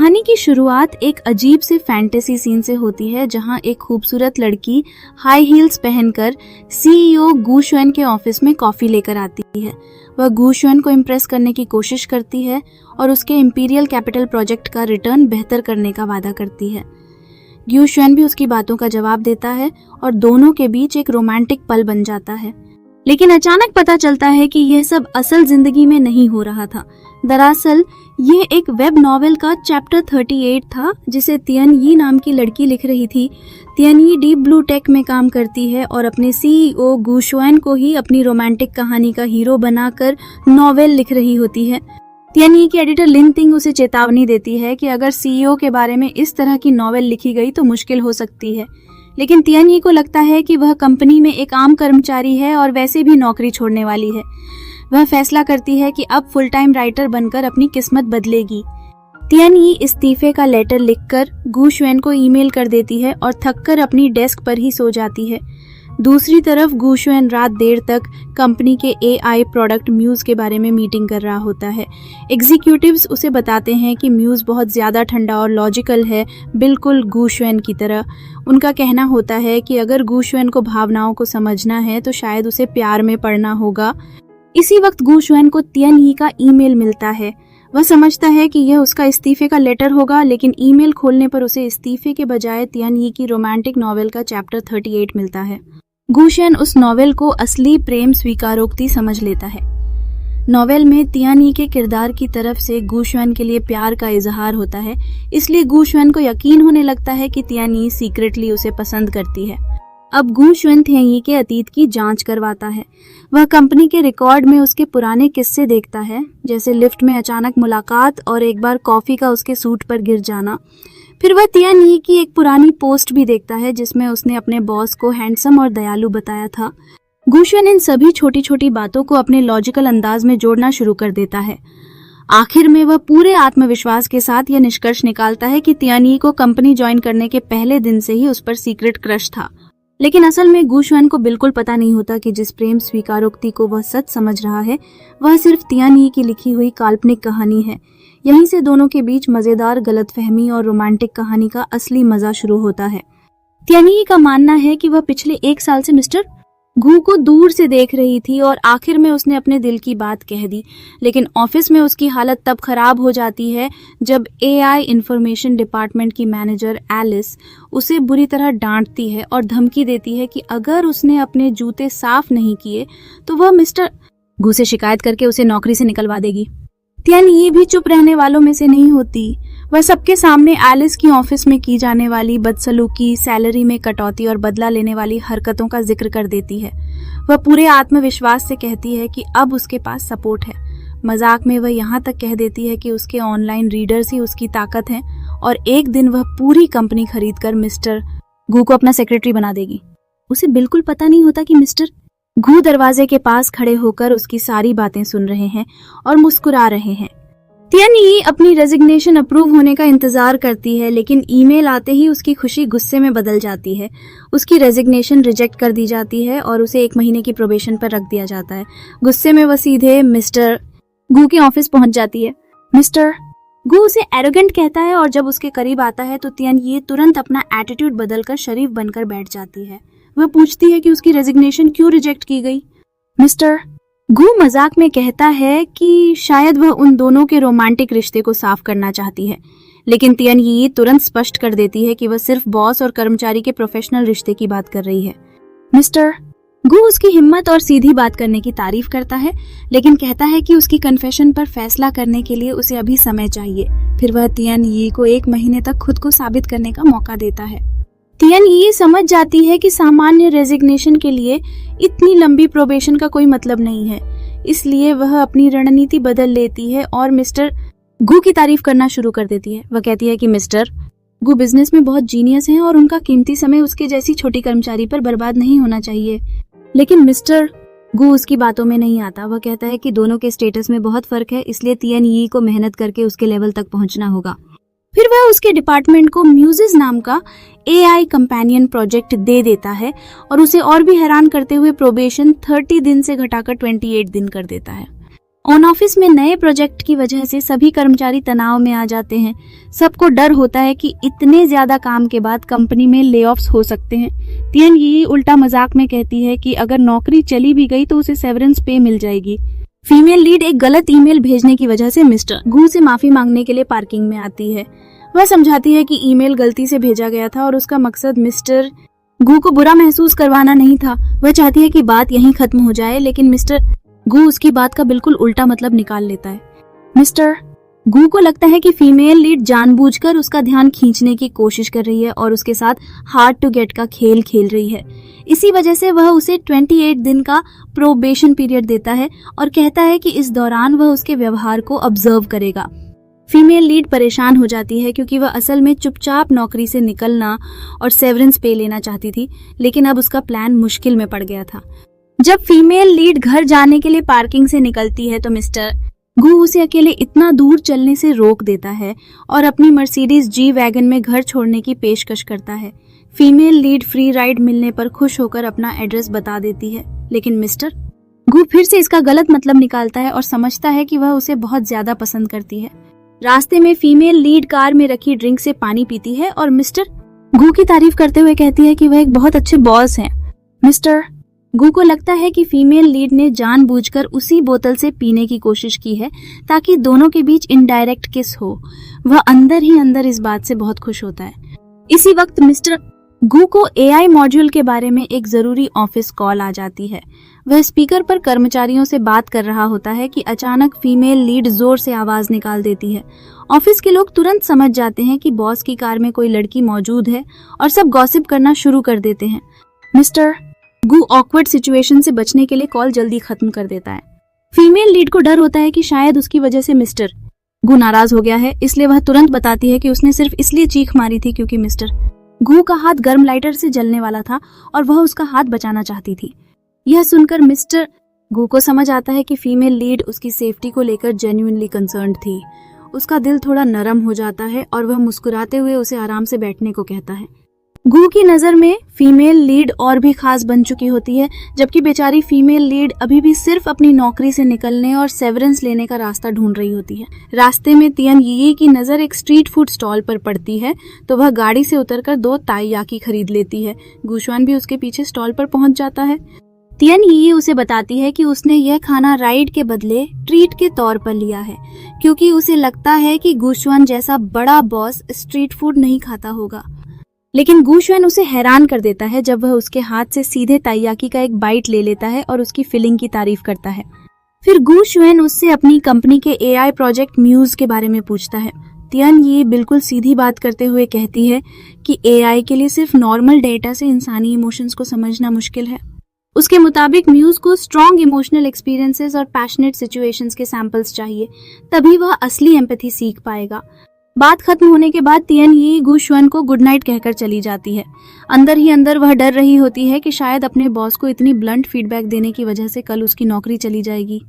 कहानी की शुरुआत एक अजीब से फैंटेसी सीन से होती है, जहां एक खूबसूरत लड़की हाई हील्स पहनकर सीईओ गू शुएन के ऑफिस में कॉफी लेकर आती है। वह गू शुएन को इम्प्रेस करने की कोशिश करती है और उसके इंपीरियल कैपिटल प्रोजेक्ट का रिटर्न बेहतर करने का वादा करती है। गू शुएन भी उसकी बातों का जवाब देता है और दोनों के बीच एक रोमांटिक पल बन जाता है। लेकिन अचानक पता चलता है कि यह सब असल जिंदगी में नहीं हो रहा था। दरअसल यह एक वेब नॉवेल का चैप्टर 38 था, जिसे तियन यी नाम की लड़की लिख रही थी। तियन यी डीप ब्लू टेक में काम करती है और अपने सीईओ गू शुएन को ही अपनी रोमांटिक कहानी का हीरो बनाकर नॉवेल लिख रही होती है। तियन यी की एडिटर लिन तिंग उसे चेतावनी देती है कि अगर सीईओ के बारे में इस तरह की नॉवेल लिखी गई तो मुश्किल हो सकती है। लेकिन तियन यी को लगता है कि वह कंपनी में एक आम कर्मचारी है और वैसे भी नौकरी छोड़ने वाली है। वह फैसला करती है कि अब फुल टाइम राइटर बनकर अपनी किस्मत बदलेगी। तियन यी इस्तीफे का लेटर लिखकर गू शुएन को ईमेल कर देती है और थककर अपनी डेस्क पर ही सो जाती है। दूसरी तरफ गू शुएन रात देर तक कंपनी के एआई प्रोडक्ट म्यूज के बारे में मीटिंग कर रहा होता है। एग्जीक्यूटिव्स उसे बताते हैं कि म्यूज बहुत ज्यादा ठंडा और लॉजिकल है, बिल्कुल गू शुएन की तरह। उनका कहना होता है कि अगर गू शुएन को भावनाओं को समझना है तो शायद उसे प्यार में पड़ना होगा। इसी वक्त गू शुएन को तियन यी का ईमेल मिलता है। वह समझता है कि यह उसका इस्तीफे का लेटर होगा, लेकिन ईमेल खोलने पर उसे इस्तीफे के बजाय तियन यी की रोमांटिक नॉवेल का चैप्टर 38 मिलता है। गू शुएन उस नॉवेल को असली प्रेम स्वीकारोक्ति समझ लेता है। नॉवेल में तियन यी के किरदार की तरफ से गू शुएन के लिए प्यार का इजहार होता है, इसलिए गू शुएन को यकीन होने लगता है कि तियन यी सीक्रेटली उसे पसंद करती है। अब गू शुएन तियन यी के अतीत की जांच करवाता है। वह कंपनी के रिकॉर्ड में उसके पुराने किस्से देखता है, जैसे लिफ्ट में अचानक मुलाकात और एक बार कॉफी का उसके सूट पर गिर जाना। फिर वह तियन यी की एक पुरानी पोस्ट भी देखता है, जिसमें उसने अपने बॉस को हैंडसम और दयालु बताया था। गू शुएन इन सभी छोटी छोटी बातों को अपने लॉजिकल अंदाज में जोड़ना शुरू कर देता है। आखिर में वह पूरे आत्मविश्वास के साथ यह निष्कर्ष निकालता है कि तियन यी को कंपनी ज्वाइन करने के पहले दिन से ही उस पर सीक्रेट क्रश था। लेकिन असल में गू शुएन को बिल्कुल पता नहीं होता कि जिस प्रेम स्वीकारोक्ति को वह सच समझ रहा है, वह सिर्फ तियन यी की लिखी हुई काल्पनिक कहानी है। यहीं से दोनों के बीच मजेदार गलतफहमी और रोमांटिक कहानी का असली मजा शुरू होता है। तियन यी का मानना है कि वह पिछले 1 साल से मिस्टर गू को दूर से देख रही थी और आखिर में उसने अपने दिल की बात कह दी। लेकिन ऑफिस में उसकी हालत तब खराब हो जाती है जब एआई इंफॉर्मेशन डिपार्टमेंट की मैनेजर एलिस उसे बुरी तरह डांटती है और धमकी देती है कि अगर उसने अपने जूते साफ नहीं किए तो वह मिस्टर गू से शिकायत करके उसे नौकरी से निकलवा देगी। तियन यी भी चुप रहने वालों में से नहीं होती। वह सबके सामने एलिस की ऑफिस में की जाने वाली बदसलूकी, सैलरी में कटौती और बदला लेने वाली हरकतों का जिक्र कर देती है। वह पूरे आत्मविश्वास से कहती है कि अब उसके पास सपोर्ट है। मजाक में वह यहाँ तक कह देती है कि उसके ऑनलाइन रीडर्स ही उसकी ताकत हैं और एक दिन वह पूरी कंपनी खरीदकर मिस्टर गू को अपना सेक्रेटरी बना देगी। उसे बिल्कुल पता नहीं होता कि मिस्टर गू दरवाजे के पास खड़े होकर उसकी सारी बातें सुन रहे हैं और मुस्कुरा रहे हैं। तियन यी अपनी रेजिग्नेशन अप्रूव होने का इंतजार करती है, लेकिन ईमेल आते ही उसकी खुशी गुस्से में बदल जाती है। उसकी रेजिग्नेशन रिजेक्ट कर दी जाती है और उसे 1 महीने की प्रोबेशन पर रख दिया जाता है। गुस्से में वह सीधे मिस्टर गू के ऑफिस पहुंच जाती है। मिस्टर गू उसे एरोगेंट कहता है और जब उसके करीब आता है तो तियन यी तुरंत अपना एटीट्यूड बदलकर शरीफ बनकर बैठ जाती है। वह पूछती है कि उसकी रेजिग्नेशन क्यों रिजेक्ट की गई। मिस्टर गू मजाक में कहता है कि शायद वह उन दोनों के रोमांटिक रिश्ते को साफ करना चाहती है, लेकिन तियन यी तुरंत स्पष्ट कर देती है कि वह सिर्फ बॉस और कर्मचारी के प्रोफेशनल रिश्ते की बात कर रही है। मिस्टर गू उसकी हिम्मत और सीधी बात करने की तारीफ करता है, लेकिन कहता है कि उसकी कन्फेशन पर फैसला करने के लिए उसे अभी समय चाहिए। फिर वह तियन यी को 1 महीने तक खुद को साबित करने का मौका देता है। तियन यी समझ जाती है कि सामान्य रेजिग्नेशन के लिए इतनी लंबी प्रोबेशन का कोई मतलब नहीं है, इसलिए वह अपनी रणनीति बदल लेती है और मिस्टर गू की तारीफ करना शुरू कर देती है। वह कहती है कि मिस्टर गू बिजनेस में बहुत जीनियस हैं और उनका कीमती समय उसके जैसी छोटी कर्मचारी पर बर्बाद नहीं होना चाहिए। लेकिन मिस्टर गू उसकी बातों में नहीं आता। वह कहता है कि दोनों के स्टेटस में बहुत फर्क है, इसलिए तियन यी को मेहनत करके उसके लेवल तक पहुंचना होगा। फिर वह उसके डिपार्टमेंट को म्यूजेस नाम का एआई कंपेनियन प्रोजेक्ट दे देता है और उसे और भी हैरान करते हुए प्रोबेशन 30 दिन से घटाकर 28 दिन कर देता है। ऑन ऑफिस में नए प्रोजेक्ट की वजह से सभी कर्मचारी तनाव में आ जाते हैं। सबको डर होता है कि इतने ज्यादा काम के बाद कंपनी में लेऑफ्स हो सकते हैं। तियन यी उल्टा मजाक में कहती है कि अगर नौकरी चली भी गई तो उसे सेवरेंस पे मिल जाएगी। फीमेल लीड एक गलत ईमेल भेजने की वजह से मिस्टर गू से माफी मांगने के लिए पार्किंग में आती है। वह समझाती है कि ईमेल गलती से भेजा गया था और उसका मकसद मिस्टर गू को बुरा महसूस करवाना नहीं था। वह चाहती है कि बात यहीं खत्म हो जाए, लेकिन मिस्टर गू उसकी बात का बिल्कुल उल्टा मतलब निकाल लेता है। मिस्टर गू को लगता है कि फीमेल लीड जानबूझकर उसका ध्यान खींचने की कोशिश कर रही है और उसके साथ हार्ड टू गेट का खेल खेल रही है। इसी वजह से वह उसे 28 दिन का प्रोबेशन पीरियड देता है और कहता है कि इस दौरान वह उसके व्यवहार को ऑब्जर्व करेगा। फीमेल लीड परेशान हो जाती है क्योंकि वह असल में चुपचाप नौकरी से निकलना और सेवरेंस पे लेना चाहती थी, लेकिन अब उसका प्लान मुश्किल में पड़ गया था। जब फीमेल लीड घर जाने के लिए पार्किंग से निकलती है तो मिस्टर गू उसे अकेले इतना दूर चलने से रोक देता है और अपनी मर्सिडीज जी वैगन में घर छोड़ने की पेशकश करता है। फीमेल लीड फ्री राइड मिलने पर खुश होकर अपना एड्रेस बता देती है, लेकिन मिस्टर गू फिर से इसका गलत मतलब निकालता है और समझता है कि वह उसे बहुत ज्यादा पसंद करती है। रास्ते में फीमेल लीड कार में रखी ड्रिंक से पानी पीती है और मिस्टर गू की तारीफ करते हुए कहती है कि वह एक बहुत अच्छे बॉस हैं। मिस्टर गू को लगता है कि फीमेल लीड ने जानबूझकर उसी बोतल से पीने की कोशिश की है ताकि दोनों के बीच इनडायरेक्ट किस हो। वह अंदर ही अंदर इस बात से बहुत खुश होता है। इसी वक्त मिस्टर गू को एआई मॉड्यूल के बारे में एक जरूरी ऑफिस कॉल आ जाती है। वह स्पीकर पर कर्मचारियों से बात कर रहा होता है कि अचानक फीमेल लीड जोर से आवाज निकाल देती है। ऑफिस के लोग तुरंत समझ जाते हैं कि बॉस की कार में कोई लड़की मौजूद है और सब गॉसिप करना शुरू कर देते हैं। मिस्टर गू ऑकवर्ड सिचुएशन से बचने के लिए कॉल जल्दी खत्म कर देता है। फीमेल लीड को डर होता है कि शायद उसकी वजह से मिस्टर गू नाराज हो गया है, इसलिए वह तुरंत बताती है कि उसने सिर्फ इसलिए चीख मारी थी क्योंकि मिस्टर गू का हाथ गर्म लाइटर से जलने वाला था और वह उसका हाथ बचाना चाहती थी। यह सुनकर मिस्टर गू को समझ आता है कि फीमेल लीड उसकी सेफ्टी को लेकर जेन्युइनली कंसर्न्ड थी। उसका दिल थोड़ा नरम हो जाता है और वह मुस्कुराते हुए उसे आराम से बैठने को कहता है। गू की नजर में फीमेल लीड और भी खास बन चुकी होती है, जबकि बेचारी फीमेल लीड अभी भी सिर्फ अपनी नौकरी से निकलने और सेवरेंस लेने का रास्ता ढूंढ रही होती है। रास्ते में तियन यी की नजर एक स्ट्रीट फूड स्टॉल पर पड़ती है तो वह गाड़ी से उतरकर 2 ताइयाकी खरीद लेती है। गूशवान भी उसके पीछे स्टॉल पर पहुंच जाता है। तियन यी उसे बताती है कि उसने यह खाना राइड के बदले ट्रीट के तौर पर लिया है, क्योंकि उसे लगता है कि गूशवान जैसा बड़ा बॉस स्ट्रीट फूड नहीं खाता होगा। लेकिन गूशवान उसे हैरान कर देता है जब वह उसके हाथ से सीधे ताइयाकी का एक बाइट ले लेता है और उसकी फिलिंग की तारीफ करता है। फिर गूशवान उससे अपनी कंपनी के एआई प्रोजेक्ट म्यूज के बारे में पूछता है। तियन ये बिल्कुल सीधी बात करते हुए कहती है कि एआई के लिए सिर्फ नॉर्मल डेटा से इंसानी इमोशंस को समझना मुश्किल है। उसके मुताबिक म्यूज को स्ट्रॉन्ग इमोशनल एक्सपीरियंसेस और पैशनेट सिचुएशंस के सैंपल्स चाहिए, तभी वह असली एम्पैथी सीख पाएगा। बात खत्म होने के बाद तियन यी गूशवान को गुड नाइट कहकर चली जाती है। अंदर ही अंदर वह डर रही होती है कि शायद अपने बॉस को इतनी ब्लंट फीडबैक देने की वजह से कल उसकी नौकरी चली जाएगी।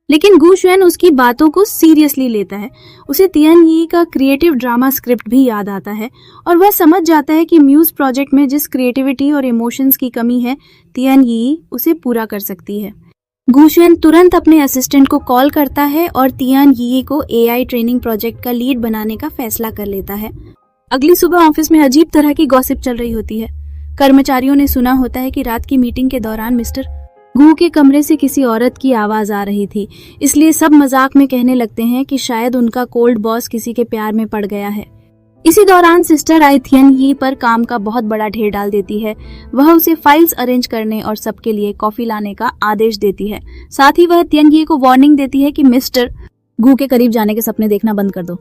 लेकिन गूशवान उसकी बातों को सीरियसली लेता है। उसे तियन यी का क्रिएटिव ड्रामा स्क्रिप्ट भी याद आता है और वह समझ जाता है कि म्यूज प्रोजेक्ट में जिस क्रिएटिविटी और इमोशंस की कमी है, तियन यी उसे पूरा कर सकती है। गूशवान तुरंत अपने असिस्टेंट को कॉल करता है और तियन यी को एआई ट्रेनिंग प्रोजेक्ट का लीड बनाने का फैसला कर लेता है। अगली सुबह ऑफिस में अजीब तरह की गॉसिप चल रही होती है। कर्मचारियों ने सुना होता है कि रात की मीटिंग के दौरान मिस्टर गू के कमरे से किसी औरत की आवाज आ रही थी, इसलिए सब मजाक में कहने लगते हैं कि शायद उनका कोल्ड बॉस किसी के प्यार में पड़ गया है। इसी दौरान सिस्टर आई तियन यी पर काम का बहुत बड़ा ढेर डाल देती है। वह उसे फाइल्स अरेंज करने और सबके लिए कॉफी लाने का आदेश देती है। साथ ही वह तियन यी को वार्निंग देती है कि मिस्टर गू के करीब जाने के सपने देखना बंद कर दो।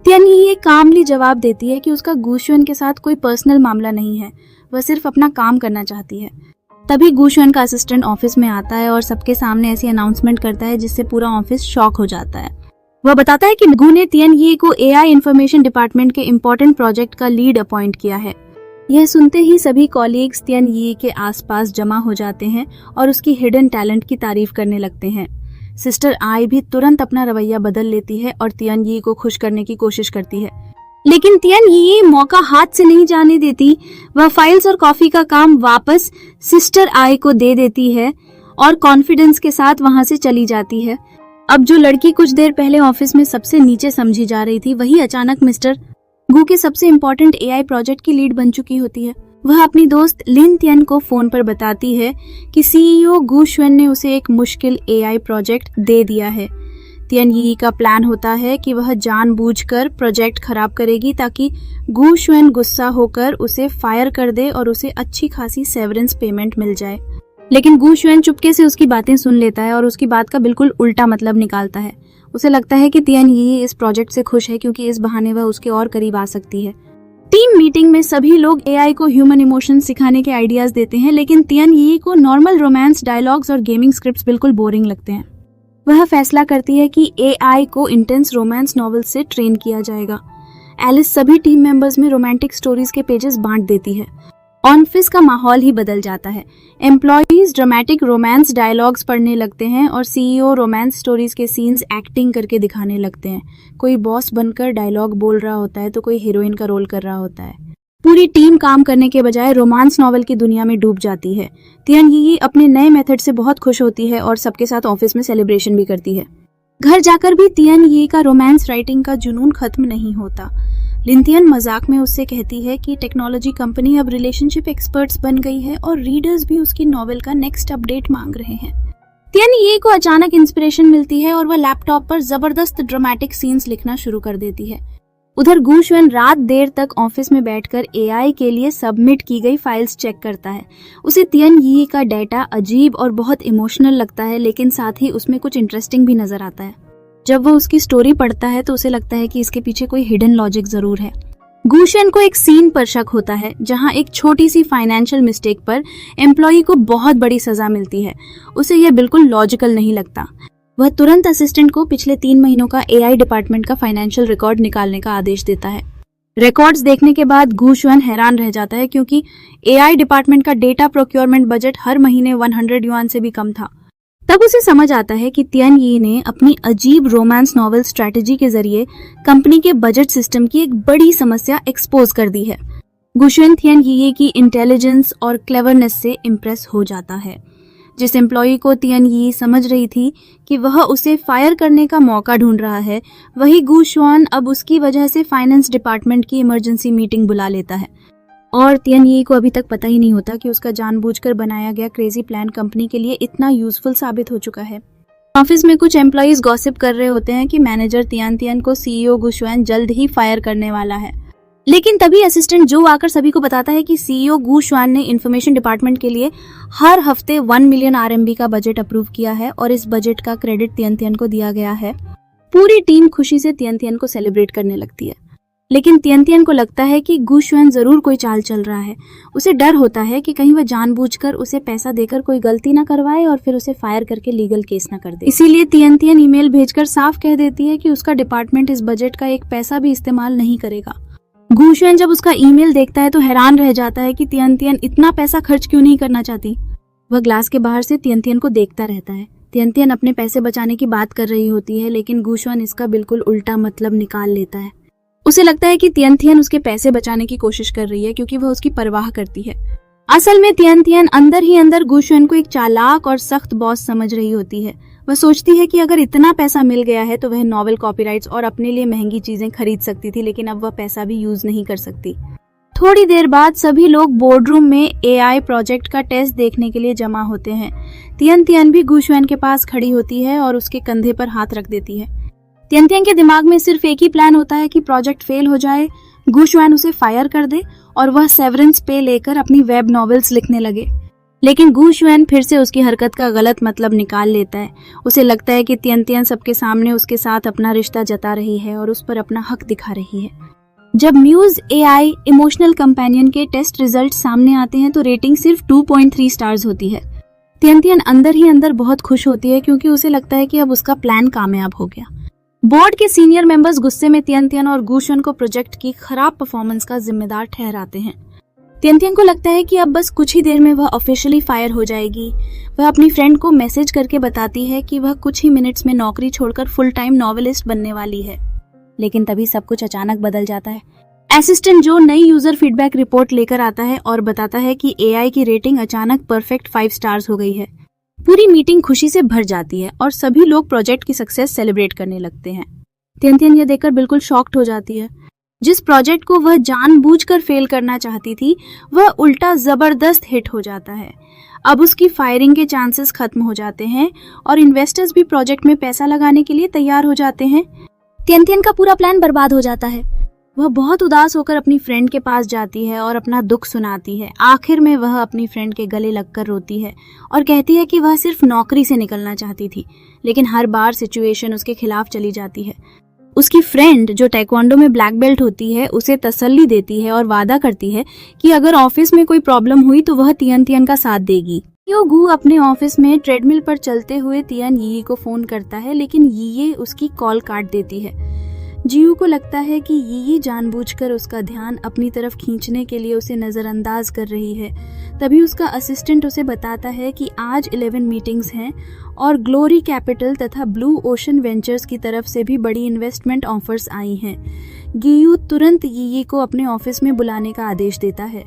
तियन यी कामली जवाब देती है कि उसका गूशवान के साथ कोई पर्सनल मामला नहीं है, वह सिर्फ अपना काम करना चाहती है। तभी गूशवान का असिस्टेंट ऑफिस में आता है और सबके सामने ऐसी अनाउंसमेंट करता है जिससे पूरा ऑफिस शॉक हो जाता है। वह बताता है कि गू ने तियन यी को एआई इंफॉर्मेशन डिपार्टमेंट के इम्पोर्टेंट प्रोजेक्ट का लीड अपॉइंट किया है। यह सुनते ही सभी कॉलीग्स तियन यी के आसपास जमा हो जाते हैं और उसकी हिडन टैलेंट की तारीफ करने लगते हैं। सिस्टर आई भी तुरंत अपना रवैया बदल लेती है और तियन यी को खुश करने की कोशिश करती है, लेकिन तियन यी मौका हाथ से नहीं जाने देती। वह फाइल्स और कॉफी का काम वापस सिस्टर आई को दे देती है और कॉन्फिडेंस के साथ वहां से चली जाती है। अब जो लड़की कुछ देर पहले ऑफिस में सबसे नीचे समझी जा रही थी, वही अचानक मिस्टर गू के सबसे इम्पोर्टेंट एआई प्रोजेक्ट की लीड बन चुकी होती है। वह अपनी दोस्त लिन तियन को फोन पर बताती है कि सीईओ गू शुएन ने उसे एक मुश्किल एआई प्रोजेक्ट दे दिया है। तियन यी का प्लान होता है कि वह जानबूझकर प्रोजेक्ट खराब करेगी ताकि गू शुएन गुस्सा होकर उसे फायर कर दे और उसे अच्छी खासी सेवरेंस पेमेंट मिल जाए। लेकिन गू शुएन चुपके से उसकी बातें सुन लेता है और उसकी बात का बिल्कुल उल्टा मतलब निकालता है। उसे लगता है कि तियन यी इस प्रोजेक्ट से खुश है क्योंकि इस बहाने वह उसके और करीब आ सकती है। टीम मीटिंग में सभी लोग एआई को ह्यूमन इमोशन सिखाने के आइडियाज देते हैं, लेकिन तियन यी को नॉर्मल रोमांस डायलॉग्स और गेमिंग स्क्रिप्ट्स बिल्कुल बोरिंग लगते हैं। वह फैसला करती है कि एआई को इंटेंस रोमांस नॉवेल से ट्रेन किया जाएगा। एलिस सभी टीम मेंबर्स में रोमांटिक स्टोरीज के पेजेस बांट देती है। ऑफिस का माहौल ही बदल जाता है। एम्प्लॉइज ड्रामेटिक रोमांस डायलॉग्स पढ़ने लगते हैं और सीईओ रोमांस स्टोरीज के सीन्स एक्टिंग करके दिखाने लगते हैं। कोई बॉस बनकर डायलॉग बोल रहा होता है तो कोई हीरोइन का रोल कर रहा होता है। पूरी टीम काम करने के बजाय रोमांस नॉवेल की दुनिया में डूब जाती है। तियन यी अपने नए मेथड से बहुत खुश होती है और सबके साथ ऑफिस में सेलिब्रेशन भी करती है। घर जाकर भी तियन यी का रोमांस राइटिंग का जुनून खत्म नहीं होता। लिन तियन मजाक में उससे कहती है कि टेक्नोलॉजी कंपनी अब रिलेशनशिप एक्सपर्ट्स बन गई है और रीडर्स भी उसकी नॉवेल का नेक्स्ट अपडेट मांग रहे हैं। तियन यी को अचानक इंस्पिरेशन मिलती है और वह लैपटॉप पर जबरदस्त ड्रामेटिक सीन्स लिखना शुरू कर देती है। उधर गू शुएन रात देर तक ऑफिस में बैठकर एआई के लिए सबमिट की गई फाइल्स चेक करता है। उसे तियन यी का डेटा अजीब और बहुत इमोशनल लगता है, लेकिन साथ ही उसमें कुछ इंटरेस्टिंग भी नजर आता है। जब वो उसकी स्टोरी पढ़ता है तो उसे लगता है कि इसके पीछे कोई हिडन लॉजिक जरूर है। गू शुएन को एक सीन पर शक होता है जहां एक छोटी सी फाइनेंशियल मिस्टेक पर एम्प्लॉई को बहुत बड़ी सजा मिलती है। उसे यह बिल्कुल लॉजिकल नहीं लगता। वह तुरंत असिस्टेंट को पिछले 3 महीनों का एआई डिपार्टमेंट का फाइनेंशियल रिकॉर्ड निकालने का आदेश देता है। रिकॉर्ड्स देखने के बाद गू शुएन हैरान रह जाता है क्योंकि एआई डिपार्टमेंट का डेटा प्रोक्योरमेंट बजट हर महीने 100 युआन से भी कम था। तब उसे समझ आता है कि तियन यी ने अपनी अजीब रोमांस नॉवेल स्ट्रेटजी के जरिए कंपनी के बजट सिस्टम की एक बड़ी समस्या एक्सपोज कर दी है। गू शुएन तियन यी की इंटेलिजेंस और क्लेवरनेस से इम्प्रेस हो जाता है। जिस एम्प्लॉई को तियन यी समझ रही थी कि वह उसे फायर करने का मौका ढूंढ रहा है, वही गू शुएन अब उसकी वजह से फाइनेंस डिपार्टमेंट की इमरजेंसी मीटिंग बुला लेता है। और तियन यी को अभी तक पता ही नहीं होता कि उसका जानबूझकर बनाया गया क्रेजी प्लान कंपनी के लिए इतना यूजफुल साबित हो चुका है। ऑफिस में कुछ एम्प्लॉइज गॉसिप कर रहे होते हैं कि मैनेजर तियन तियन को सीईओ गू शुएन जल्द ही फायर करने वाला है। लेकिन तभी असिस्टेंट जो आकर सभी को बताता है कि सीईओ गू शुएन ने इंफॉर्मेशन डिपार्टमेंट के लिए हर हफ्ते 1 मिलियन RMB का बजट अप्रूव किया है और इस बजट का क्रेडिट तियन तियन को दिया गया है। पूरी टीम खुशी से तियन तियन को सेलिब्रेट करने लगती है। लेकिन तियन तियन को लगता है कि गू शुएन जरूर कोई चाल चल रहा है। उसे डर होता है कि कहीं वह जानबूझकर उसे पैसा देकर कोई गलती ना करवाए और फिर उसे फायर करके लीगल केस ना कर दे। इसीलिए तियन तियन ईमेल भेजकर साफ कह देती है कि उसका डिपार्टमेंट इस बजट का एक पैसा भी इस्तेमाल नहीं करेगा। गू शुएन जब उसका ईमेल देखता है तो हैरान रह जाता है कि तियन तियन इतना पैसा खर्च क्यों नहीं करना चाहती। वह ग्लास के बाहर से तियन तियन को देखता रहता है। तियन तियन अपने पैसे बचाने की बात कर रही होती है, लेकिन गू शुएन इसका बिल्कुल उल्टा मतलब निकाल लेता है। उसे लगता है कि तियन तियन उसके पैसे बचाने की कोशिश कर रही है क्योंकि वह उसकी परवाह करती है। असल में तियन तियन अंदर ही अंदर गू शुएन को एक चालाक और सख्त बॉस समझ रही होती है। वह सोचती है कि अगर इतना पैसा मिल गया है तो वह नॉवेल कॉपीराइट्स और अपने लिए महंगी चीजें खरीद सकती थी, लेकिन अब वह पैसा भी यूज नहीं कर सकती। थोड़ी देर बाद सभी लोग बोर्डरूम में एआई प्रोजेक्ट का टेस्ट देखने के लिए जमा होते हैं। तियन तियन भी गू शुएन के पास खड़ी होती है और उसके कंधे पर हाथ रख देती है। तियन तियन के दिमाग में सिर्फ एक ही प्लान होता है कि प्रोजेक्ट फेल हो जाए, गू शुएन उसे फायर कर दे और वह सेवरेंस पे लेकर अपनी वेब नॉवेल्स लिखने लगे। लेकिन गू शुएन फिर से उसकी हरकत का गलत मतलब निकाल लेता है। उसे लगता है कि तियन तियन सबके सामने उसके साथ अपना रिश्ता जता रही है और उस पर अपना हक दिखा रही है। जब म्यूज एआई इमोशनल कंपेनियन के टेस्ट रिजल्ट सामने आते हैं तो रेटिंग सिर्फ 2.3 स्टार्स होती है। तियन तियन अंदर ही अंदर बहुत खुश होती है क्योंकि उसे लगता है कि अब उसका प्लान कामयाब हो गया। बोर्ड के सीनियर मेंबर्स गुस्से में तियन तियन और गू शुएन को प्रोजेक्ट की खराब परफॉर्मेंस का जिम्मेदार ठहराते हैं। तियन तियन को लगता है कि अब बस कुछ ही देर में वह ऑफिशियली फायर हो जाएगी। वह अपनी फ्रेंड को मैसेज करके बताती है कि वह कुछ ही मिनट्स में नौकरी छोड़कर फुल टाइम नॉवेलिस्ट बनने वाली है। लेकिन तभी सब कुछ अचानक बदल जाता है। असिस्टेंट जो नई यूजर फीडबैक रिपोर्ट लेकर आता है और बताता है कि एआई की रेटिंग अचानक परफेक्ट 5 स्टार्स हो गई है। पूरी मीटिंग खुशी से भर जाती है और सभी लोग प्रोजेक्ट की सक्सेस सेलिब्रेट करने लगते हैं। तियन यह देखकर बिल्कुल शॉक्ड हो जाती है। जिस प्रोजेक्ट को वह जानबूझकर फेल करना चाहती थी वह उल्टा जबरदस्त हिट हो जाता है। अब उसकी फायरिंग के चांसेस खत्म हो जाते हैं और इन्वेस्टर्स भी प्रोजेक्ट में पैसा लगाने के लिए तैयार हो जाते हैं। तियन का पूरा प्लान बर्बाद हो जाता है। वह बहुत उदास होकर अपनी फ्रेंड के पास जाती है और अपना दुख सुनाती है। आखिर में वह अपनी फ्रेंड के गले लगकर रोती है और कहती है कि वह सिर्फ नौकरी से निकलना चाहती थी, लेकिन हर बार सिचुएशन उसके खिलाफ चली जाती है। उसकी फ्रेंड जो ताइक्वांडो में ब्लैक बेल्ट होती है उसे तसल्ली देती है और वादा करती है कि अगर ऑफिस में कोई प्रॉब्लम हुई तो वह तियन का साथ देगी। गु अपने ऑफिस में ट्रेडमिल पर चलते हुए तियन यी को फोन करता है, लेकिन यी उसकी कॉल काट देती है। जियू को लगता है कि यी जानबूझकर उसका ध्यान अपनी तरफ खींचने के लिए उसे नजरअंदाज कर रही है। तभी उसका असिस्टेंट उसे बताता है कि आज 11 मीटिंग्स हैं और ग्लोरी कैपिटल तथा ब्लू ओशन वेंचर्स की तरफ से भी बड़ी इन्वेस्टमेंट ऑफर्स आई हैं। गियू तुरंत यी को अपने ऑफिस में बुलाने का आदेश देता है।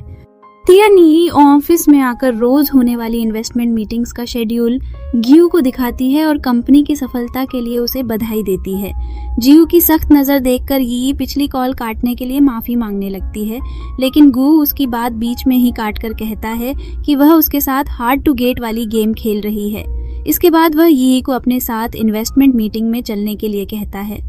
तियन यी ऑफिस में आकर रोज होने वाली इन्वेस्टमेंट मीटिंग्स का शेड्यूल गियू को दिखाती है और कंपनी की सफलता के लिए उसे बधाई देती है। जियू की सख्त नजर देखकर यी पिछली कॉल काटने के लिए माफी मांगने लगती है, लेकिन गु उसकी बात बीच में ही काटकर कहता है कि वह उसके साथ हार्ड टू गेट वाली गेम खेल रही है। इसके बाद वह यी को अपने साथ इन्वेस्टमेंट मीटिंग में चलने के लिए कहता है।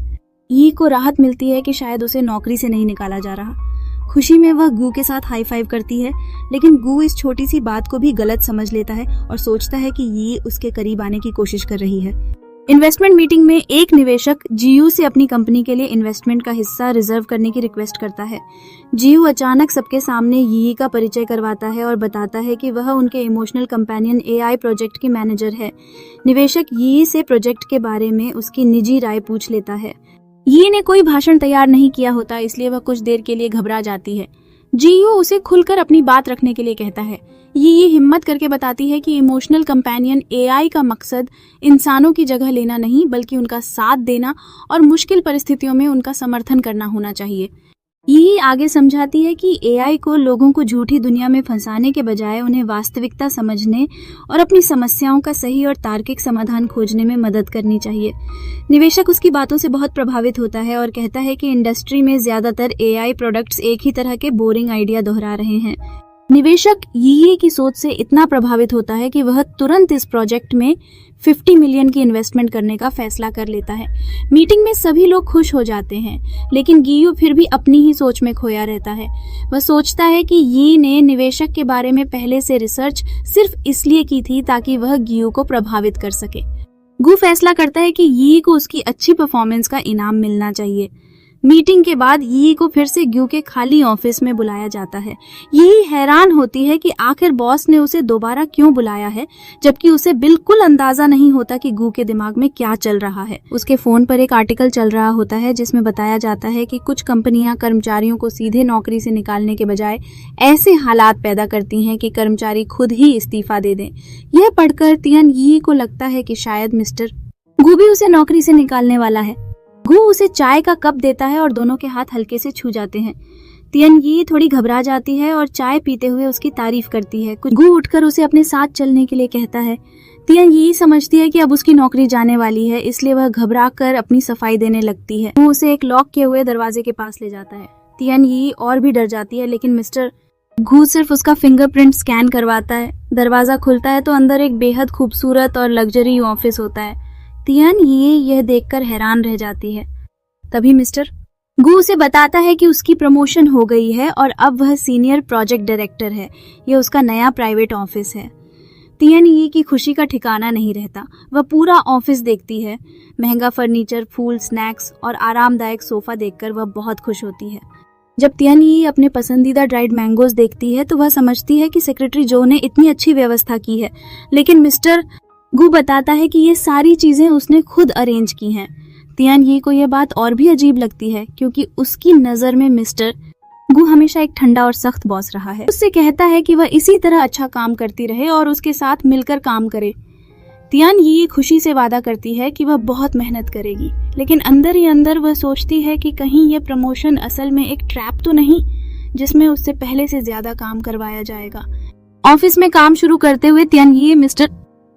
यी को राहत मिलती है कि शायद उसे नौकरी से नहीं निकाला जा रहा। खुशी में वह गु के साथ हाई फाइव करती है, लेकिन गु इस छोटी सी बात को भी गलत समझ लेता है और सोचता है कि यी उसके करीब आने की कोशिश कर रही है। इन्वेस्टमेंट मीटिंग में एक निवेशक जियू से अपनी कंपनी के लिए इन्वेस्टमेंट का हिस्सा रिजर्व करने की रिक्वेस्ट करता है। जियू अचानक सबके सामने यी का परिचय करवाता है और बताता है कि वह उनके इमोशनल कंपेनियन AI प्रोजेक्ट की मैनेजर है। निवेशक यी से प्रोजेक्ट के बारे में उसकी निजी राय पूछ लेता है। यी ने कोई भाषण तैयार नहीं किया होता, इसलिए वह कुछ देर के लिए घबरा जाती है। जियू उसे खुलकर अपनी बात रखने के लिए कहता है। ये हिम्मत करके बताती है कि इमोशनल कंपेनियन AI का मकसद इंसानों की जगह लेना नहीं, बल्कि उनका साथ देना और मुश्किल परिस्थितियों में उनका समर्थन करना होना चाहिए। ये आगे समझाती है कि AI को लोगों को झूठी दुनिया में फंसाने के बजाय उन्हें वास्तविकता समझने और अपनी समस्याओं का सही और तार्किक समाधान खोजने में मदद करनी चाहिए। निवेशक उसकी बातों से बहुत प्रभावित होता है और कहता है कि इंडस्ट्री में ज्यादातर AI प्रोडक्ट्स एक ही तरह के बोरिंग आइडिया दोहरा रहे हैं। निवेशक यी की सोच से इतना प्रभावित होता है कि वह तुरंत इस प्रोजेक्ट में 50 मिलियन की इन्वेस्टमेंट करने का फैसला कर लेता है। मीटिंग में सभी लोग खुश हो जाते हैं, लेकिन गियू फिर भी अपनी ही सोच में खोया रहता है। वह सोचता है कि यी ने निवेशक के बारे में पहले से रिसर्च सिर्फ इसलिए की थी ताकि वह गियू को प्रभावित कर सके। गु फैसला करता है कि यी को उसकी अच्छी परफॉर्मेंस का इनाम मिलना चाहिए। मीटिंग के बाद यी को फिर से ग्यू के खाली ऑफिस में बुलाया जाता है। यी हैरान होती है कि आखिर बॉस ने उसे दोबारा क्यों बुलाया है, जबकि उसे बिल्कुल अंदाजा नहीं होता कि गु के दिमाग में क्या चल रहा है। उसके फोन पर एक आर्टिकल चल रहा होता है जिसमें बताया जाता है कि कुछ कंपनियां कर्मचारियों को सीधे नौकरी से निकालने के बजाय ऐसे हालात पैदा करती हैं कि कर्मचारी खुद ही इस्तीफा दे दें। यह पढ़कर तियन यी को लगता है कि शायद मिस्टर गु भी उसे नौकरी से निकालने वाला है। गु उसे चाय का कप देता है और दोनों के हाथ हल्के से छू जाते हैं। तियन यी थोड़ी घबरा जाती है और चाय पीते हुए उसकी तारीफ करती है। गु उठकर उसे अपने साथ चलने के लिए कहता है। तियन यी समझती है कि अब उसकी नौकरी जाने वाली है, इसलिए वह घबरा कर अपनी सफाई देने लगती है। गु उसे एक लॉक किए हुए दरवाजे के पास ले जाता है। तियन यी और भी डर जाती है, लेकिन मिस्टर गु सिर्फ उसका फिंगरप्रिंट स्कैन करवाता है। दरवाजा खुलता है तो अंदर एक बेहद खूबसूरत और लग्जरी ऑफिस होता है। तियन यह देखकर हैरान रह जाती है। तभी मिस्टर गु उसे बताता है कि उसकी प्रमोशन हो गई है और अब वह सीनियर प्रोजेक्ट डायरेक्टर है। यह उसका नया प्राइवेट ऑफिस है। तियन यी की खुशी का ठिकाना नहीं रहता। वह पूरा ऑफिस देखती है। महंगा फर्नीचर, फूल, स्नैक्स और आरामदायक सोफा देखकर वह बहुत खुश होती है। जब तियन यी अपने पसंदीदा ड्राइड मैंगोज देखती है तो वह समझती है कि सेक्रेटरी जो ने इतनी अच्छी व्यवस्था की है, लेकिन मिस्टर गु बताता है कि ये सारी चीजें उसने खुद अरेंज की हैं। तियन यी को यह बात और भी अजीब लगती है, क्योंकि उसकी नजर में मिस्टर गु हमेशा एक ठंडा और सख्त बॉस रहा है। उससे कहता है कि वह इसी तरह अच्छा काम करती रहे और उसके साथ मिलकर काम करे। तियन यी खुशी से वादा करती है कि वह बहुत मेहनत करेगी, लेकिन अंदर ही अंदर वह सोचती है कि कहीं यह प्रमोशन असल में एक ट्रैप तो नहीं, जिसमें उससे पहले से ज्यादा काम करवाया जाएगा। ऑफिस में काम शुरू करते हुए तियन यी मिस्टर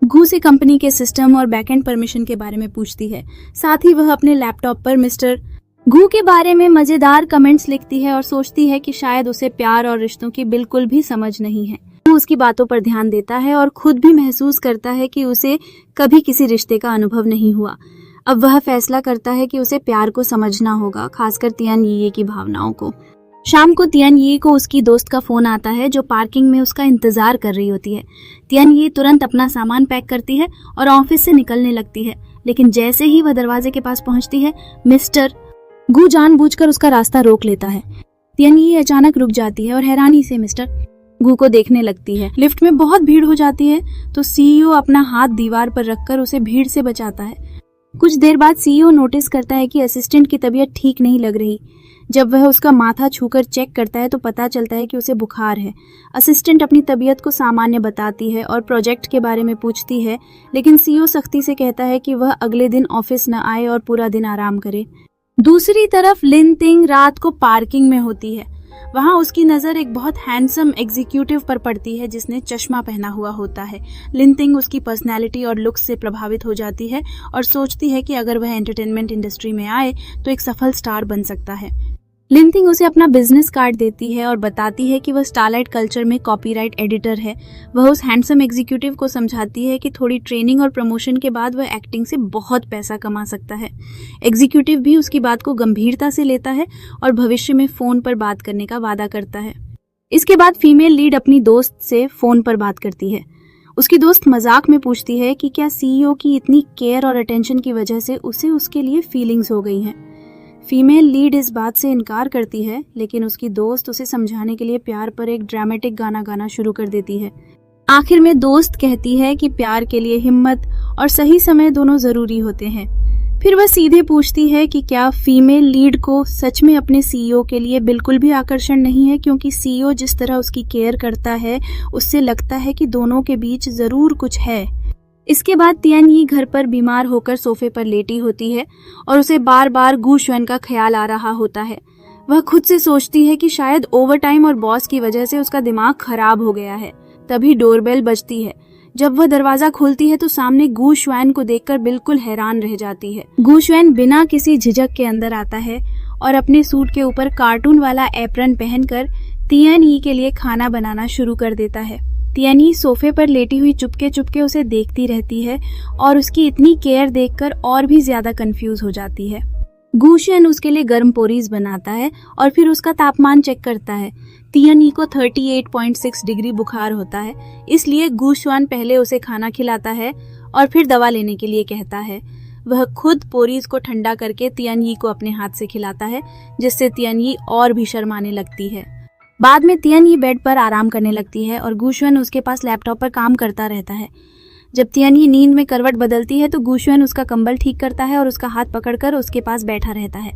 गू से कंपनी के सिस्टम और बैकएंड परमिशन के बारे में पूछती है। साथ ही वह अपने लैपटॉप पर मिस्टर गू के बारे में मजेदार कमेंट्स लिखती है और सोचती है कि शायद उसे प्यार और रिश्तों की बिल्कुल भी समझ नहीं है। गू उसकी बातों पर ध्यान देता है और खुद भी महसूस करता है कि उसे कभी किसी रिश्ते का अनुभव नहीं हुआ। अब वह फैसला करता है कि उसे प्यार को समझना होगा, खासकर तियान यी की भावनाओं को। शाम को तियान यी को उसकी दोस्त का फोन आता है जो पार्किंग में उसका इंतजार कर रही होती है। तियान यी तुरंत अपना सामान पैक करती है और ऑफिस से निकलने लगती है, लेकिन जैसे ही वह दरवाजे के पास पहुंचती है, मिस्टर गू जानबूझकर उसका रास्ता रोक लेता है। तियान यी अचानक रुक जाती है और हैरानी से मिस्टर गू को देखने लगती है। लिफ्ट में बहुत भीड़ हो जाती है तो सीईओ अपना हाथ दीवार पर रखकर उसे भीड़ से बचाता है। कुछ देर बाद सीईओ नोटिस करता है कि असिस्टेंट की तबीयत ठीक नहीं लग रही। जब वह उसका माथा छूकर चेक करता है तो पता चलता है कि उसे बुखार है। असिस्टेंट अपनी तबीयत को सामान्य बताती है और प्रोजेक्ट के बारे में पूछती है, लेकिन सीईओ सख्ती से कहता है कि वह अगले दिन ऑफिस न आए और पूरा दिन आराम करे। दूसरी तरफ लिन तिंग रात को पार्किंग में होती है। वहां उसकी नजर एक बहुत हैंडसम एग्जीक्यूटिव पर पड़ती है जिसने चश्मा पहना हुआ होता है। लिन तिंग उसकी पर्सनैलिटी और लुक्स से प्रभावित हो जाती है और सोचती है कि अगर वह एंटरटेनमेंट इंडस्ट्री में आए तो एक सफल स्टार बन सकता है। लिन तिंग उसे अपना बिजनेस कार्ड देती है और बताती है कि वह स्टारलाइट कल्चर में कॉपीराइट एडिटर है। वह उस हैंडसम एग्जीक्यूटिव को समझाती है कि थोड़ी ट्रेनिंग और प्रमोशन के बाद वह एक्टिंग से बहुत पैसा कमा सकता है। एग्जीक्यूटिव भी उसकी बात को गंभीरता से लेता है और भविष्य में फोन पर बात करने का वादा करता है। इसके बाद फीमेल लीड अपनी दोस्त से फोन पर बात करती है। उसकी दोस्त मजाक में पूछती है कि क्या सीईओ की इतनी केयर और अटेंशन की वजह से उसे उसके लिए फीलिंग्स हो गई हैं। फीमेल लीड इस बात से इनकार करती है, लेकिन उसकी दोस्त उसे समझाने के लिए प्यार पर एक ड्रामेटिक गाना गाना शुरू कर देती है। आखिर में दोस्त कहती है कि प्यार के लिए हिम्मत और सही समय दोनों जरूरी होते हैं। फिर वह सीधे पूछती है कि क्या फीमेल लीड को सच में अपने सीईओ के लिए बिल्कुल भी आकर्षण नहीं है, क्योंकि सीईओ जिस तरह उसकी केयर करता है उससे लगता है कि दोनों के बीच जरूर कुछ है। इसके बाद तियान यी घर पर बीमार होकर सोफे पर लेटी होती है और उसे बार बार गू शुएन का ख्याल आ रहा होता है। वह खुद से सोचती है कि शायद ओवरटाइम और बॉस की वजह से उसका दिमाग खराब हो गया है। तभी डोरबेल बजती है। जब वह दरवाजा खोलती है तो सामने गू शुएन को देखकर बिल्कुल हैरान रह जाती है। गू शुएन बिना किसी झिझक के अंदर आता है और अपने सूट के ऊपर कार्टून वाला एप्रन पहनकर तियान यी के लिए खाना बनाना शुरू कर देता है। तियान यी सोफे पर लेटी हुई चुपके चुपके उसे देखती रहती है और उसकी इतनी केयर देखकर और भी ज्यादा कंफ्यूज हो जाती है। गू शुएन उसके लिए गर्म पोरीज बनाता है और फिर उसका तापमान चेक करता है। तियान यी को 38.6 डिग्री बुखार होता है, इसलिए गू शुएन पहले उसे खाना खिलाता है और फिर दवा लेने के लिए कहता है। वह खुद पोरीज को ठंडा करके तियान यी को अपने हाथ से खिलाता है, जिससे तियान यी और भी शर्माने लगती है। बाद में तियान यी बेड पर आराम करने लगती है और गू शुएन उसके पास लैपटॉप पर काम करता रहता है। जब तियान यी नींद में करवट बदलती है तो गू शुएन उसका कंबल ठीक करता है और उसका हाथ पकड़कर उसके पास बैठा रहता है।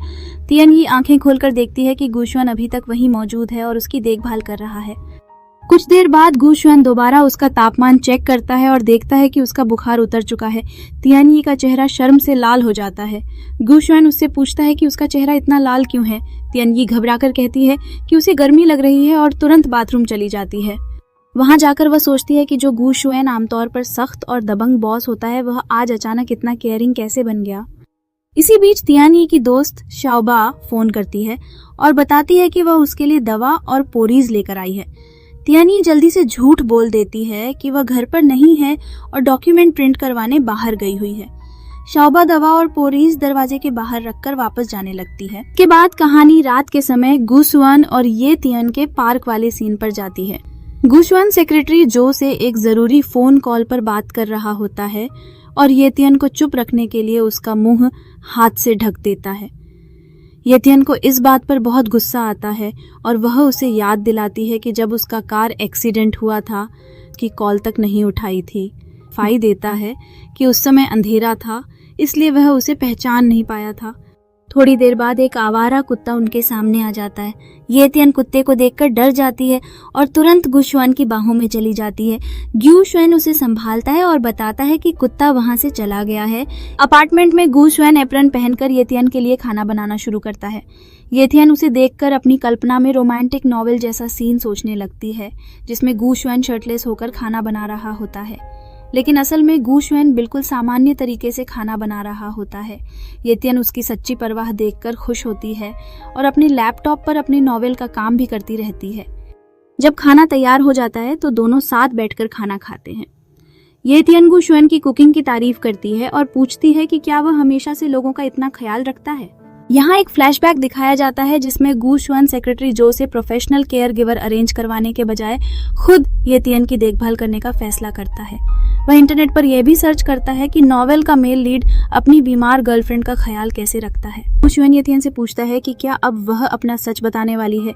तियान यी आंखें खोलकर देखती है कि गू शुएन अभी तक वहीं मौजूद है और उसकी देखभाल कर रहा है। कुछ देर बाद गू शुएन दोबारा उसका तापमान चेक करता है और देखता है कि उसका बुखार उतर चुका है। तियान यी का चेहरा शर्म से लाल हो जाता है। गू शुएन उससे पूछता है कि उसका चेहरा इतना लाल क्यों है। तियान यी घबराकर कहती है कि उसे गर्मी लग रही है और तुरंत बाथरूम चली जाती है। वहां जाकर वह सोचती है कि जो गू शुएन आमतौर पर सख्त और दबंग बॉस होता है, वह आज अचानक इतना केयरिंग कैसे बन गया। इसी बीच तियान यी की दोस्त शाओबा फोन करती है और बताती है कि वह उसके लिए दवा और पोरीज लेकर आई है। तियान यी जल्दी से झूठ बोल देती है कि वह घर पर नहीं है और डॉक्यूमेंट प्रिंट करवाने बाहर गई हुई है। शाओबा दवा और पोरीज दरवाजे के बाहर रखकर वापस जाने लगती है। के बाद कहानी रात के समय गू शुएन और ये तियान के पार्क वाले सीन पर जाती है। गू शुएन सेक्रेटरी जो से एक जरूरी फोन कॉल पर बात कर रहा होता है और ये तियान को चुप रखने के लिए उसका मुंह हाथ से ढक देता है। ये तियान को इस बात पर बहुत गुस्सा आता है और वह उसे याद दिलाती है कि जब उसका कार एक्सीडेंट हुआ था कि कॉल तक नहीं उठाई थी। फाई देता है कि उस समय अंधेरा था, इसलिए वह उसे पहचान नहीं पाया था। थोड़ी देर बाद एक आवारा कुत्ता उनके सामने आ जाता है। ये तियान कुत्ते को देखकर डर जाती है और तुरंत गू शुएन की बाहों में चली जाती है। गू शुएन उसे संभालता है और बताता है कि कुत्ता वहां से चला गया है। अपार्टमेंट में गू शुएन एप्रन पहनकर ये तियान के लिए खाना बनाना शुरू करता है। ये तियान उसे देखकर अपनी कल्पना में रोमांटिक नॉवेल जैसा सीन सोचने लगती है, जिसमें गू शुएन शर्टलेस होकर खाना बना रहा होता है। लेकिन असल में गू शुएन बिल्कुल सामान्य तरीके से खाना बना रहा होता है। ये तियन उसकी सच्ची परवाह देखकर खुश होती है और अपने लैपटॉप पर अपनी नॉवेल का काम भी करती रहती है। जब खाना तैयार हो जाता है तो दोनों साथ बैठकर खाना खाते हैं। ये तियन गू शुएन की कुकिंग की तारीफ करती है और पूछती है कि क्या वह हमेशा से लोगों का इतना ख्याल रखता है। यहाँ एक फ्लैशबैक दिखाया जाता है जिसमें गू शुएन सेक्रेटरी जो से प्रोफेशनल केयर गिवर अरेंज करवाने के बजाय खुद ये तियन की देखभाल करने का फैसला करता है। वह इंटरनेट पर यह भी सर्च करता है कि नॉवेल का मेल लीड अपनी बीमार गर्लफ्रेंड का ख्याल कैसे रखता है। गू शुएन ये तियन से पूछता है कि क्या अब वह अपना सच बताने वाली है।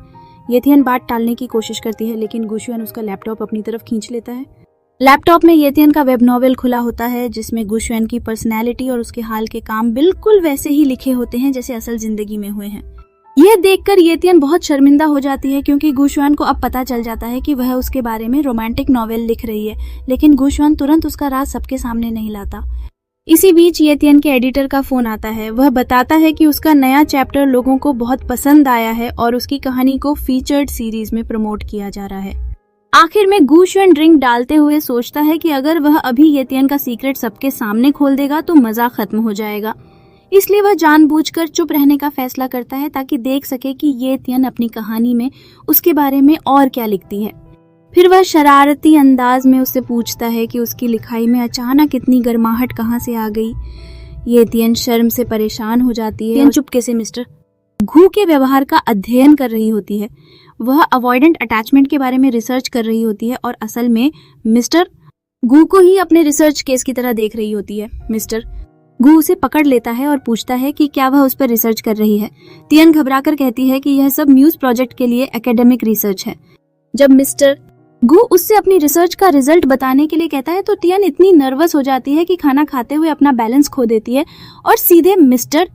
ये तियन बात टालने की कोशिश करती है, लेकिन गू शुएन उसका लैपटॉप अपनी तरफ खींच लेता है। लैपटॉप में ये तियन का वेब नॉवेल खुला होता है जिसमें गू शुएन की पर्सनैलिटी और उसके हाल के काम बिल्कुल वैसे ही लिखे होते हैं जैसे असल जिंदगी में हुए हैं। यह देखकर ये तियन बहुत शर्मिंदा हो जाती है क्योंकि गू शुएन को अब पता चल जाता है कि वह उसके बारे में रोमांटिक नॉवेल लिख रही है, लेकिन गू शुएन तुरंत उसका राज सबके सामने नहीं लाता। इसी बीच ये तियन के एडिटर का फोन आता है। वह बताता है कि उसका नया चैप्टर लोगों को बहुत पसंद आया है और उसकी कहानी को फीचर्ड सीरीज में प्रमोट किया जा रहा है। आखिर में गू शुएन ड्रिंक डालते हुए सोचता है कि अगर वह अभी ये तियन का सीक्रेट सबके सामने खोल देगा तो मजा खत्म हो जाएगा। इसलिए वह जानबूझकर चुप रहने का फैसला करता है ताकि देख सके कि ये तियन अपनी कहानी में उसके बारे में और क्या लिखती है। फिर वह शरारती अंदाज में उससे पूछता है कि उसकी लिखाई में अचानक इतनी गर्माहट कहाँ से आ गई। ये तियन शर्म से परेशान हो जाती है और चुपके से मिस्टर गू के व्यवहार का अध्ययन कर रही होती है। वह अवॉइडेंट अटैचमेंट के बारे में रिसर्च कर रही होती है और असल में मिस्टर गू को ही अपने रिसर्च केस की तरह देख रही होती है। मिस्टर गू उसे पकड़ लेता है और पूछता है कि क्या वह उस पर रिसर्च कर रही है। तियन घबराकर कहती है कि यह सब म्यूज प्रोजेक्ट के लिए एकेडमिक रिसर्च है। जब मिस्टर गू उससे अपनी रिसर्च का रिजल्ट बताने के लिए कहता है तो तियन इतनी नर्वस हो जाती है कि खाना खाते हुए अपना बैलेंस खो देती है और सीधे मिस्टर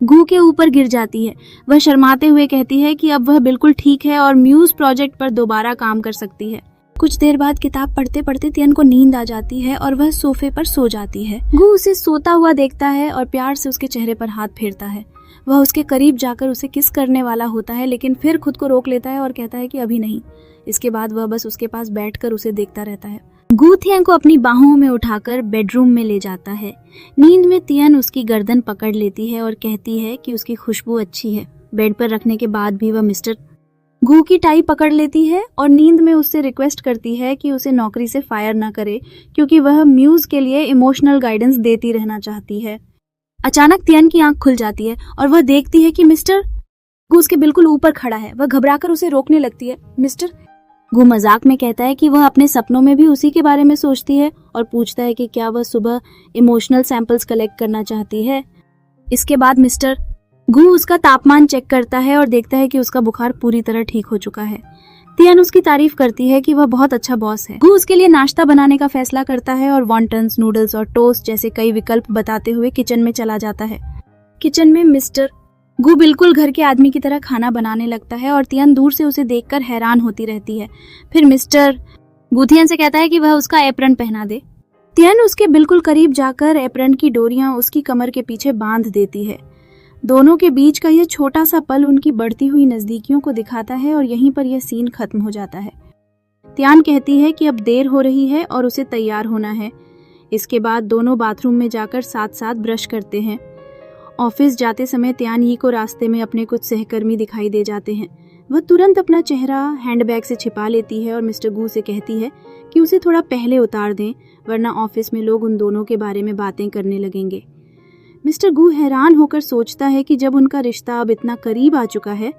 गू के ऊपर गिर जाती है। वह शर्माते हुए कहती है कि अब वह बिल्कुल ठीक है और म्यूज प्रोजेक्ट पर दोबारा काम कर सकती है। कुछ देर बाद किताब पढ़ते पढ़ते तियन को नींद आ जाती है और वह सोफे पर सो जाती है। गू उसे सोता हुआ देखता है और प्यार से उसके चेहरे पर हाथ फेरता है। वह उसके करीब जाकर उसे किस करने वाला होता है, लेकिन फिर खुद को रोक लेता है और कहता है कि अभी नहीं। इसके बाद वह बस उसके पास बैठकर उसे देखता रहता है। गू तियन को अपनी बाहों में उठाकर बेडरूम में ले जाता है। नींद में तियन उसकी गर्दन पकड़ लेती है और कहती है कि उसकी खुशबू अच्छी है। बेड पर रखने के बाद भी वह मिस्टर गू की टाई पकड़ लेती है और नींद में उससे रिक्वेस्ट करती है कि उसे नौकरी से फायर ना करे क्योंकि वह म्यूज के लिए इमोशनल गाइडेंस देती रहना चाहती है। अचानक तियन की आंख खुल जाती है और वह देखती है कि मिस्टर गू उसके बिल्कुल ऊपर खड़ा है। वह घबराकर उसे रोकने लगती है। मिस्टर गू मजाक में कहता है कि वह अपने सपनों में भी उसी के बारे में सोचती है और पूछता है कि क्या वह सुबह इमोशनल सैंपल्स कलेक्ट करना चाहती है। इसके बाद मिस्टर गू उसका तापमान चेक करता है और देखता है कि उसका बुखार पूरी तरह ठीक हो चुका है। तियन उसकी तारीफ करती है कि वह बहुत अच्छा बॉस है। गू उसके लिए नाश्ता बनाने का फैसला करता है और वॉन्टन्स, नूडल्स और टोस्ट जैसे कई विकल्प बताते हुए किचन में चला जाता है। किचन में मिस्टर गू बिल्कुल घर के आदमी की तरह खाना बनाने लगता है और तियन दूर से उसे देखकर हैरान होती रहती है। फिर मिस्टर गू तियन से कहता है कि वह उसका एप्रन पहना दे। तियन उसके बिल्कुल करीब जाकर एप्रन की डोरियां उसकी कमर के पीछे बांध देती है। दोनों के बीच का यह छोटा सा पल उनकी बढ़ती हुई नजदीकियों को दिखाता है और यहीं पर यह सीन खत्म हो जाता है। तियन कहती है कि अब देर हो रही है और उसे तैयार होना है। इसके बाद दोनों बाथरूम में जाकर साथ साथ ब्रश करते हैं। ऑफिस जाते समय तियन ही को रास्ते में अपने कुछ सहकर्मी दिखाई दे जाते हैं। वह तुरंत अपना चेहरा हैंडबैग से छिपा लेती है और मिस्टर गू से कहती है कि उसे थोड़ा पहले उतार दें, वरना ऑफिस में लोग उन दोनों के बारे में बातें करने लगेंगे। मिस्टर गू हैरान होकर सोचता है कि जब उनका रिश्ता अब इतना करीब आ चुका है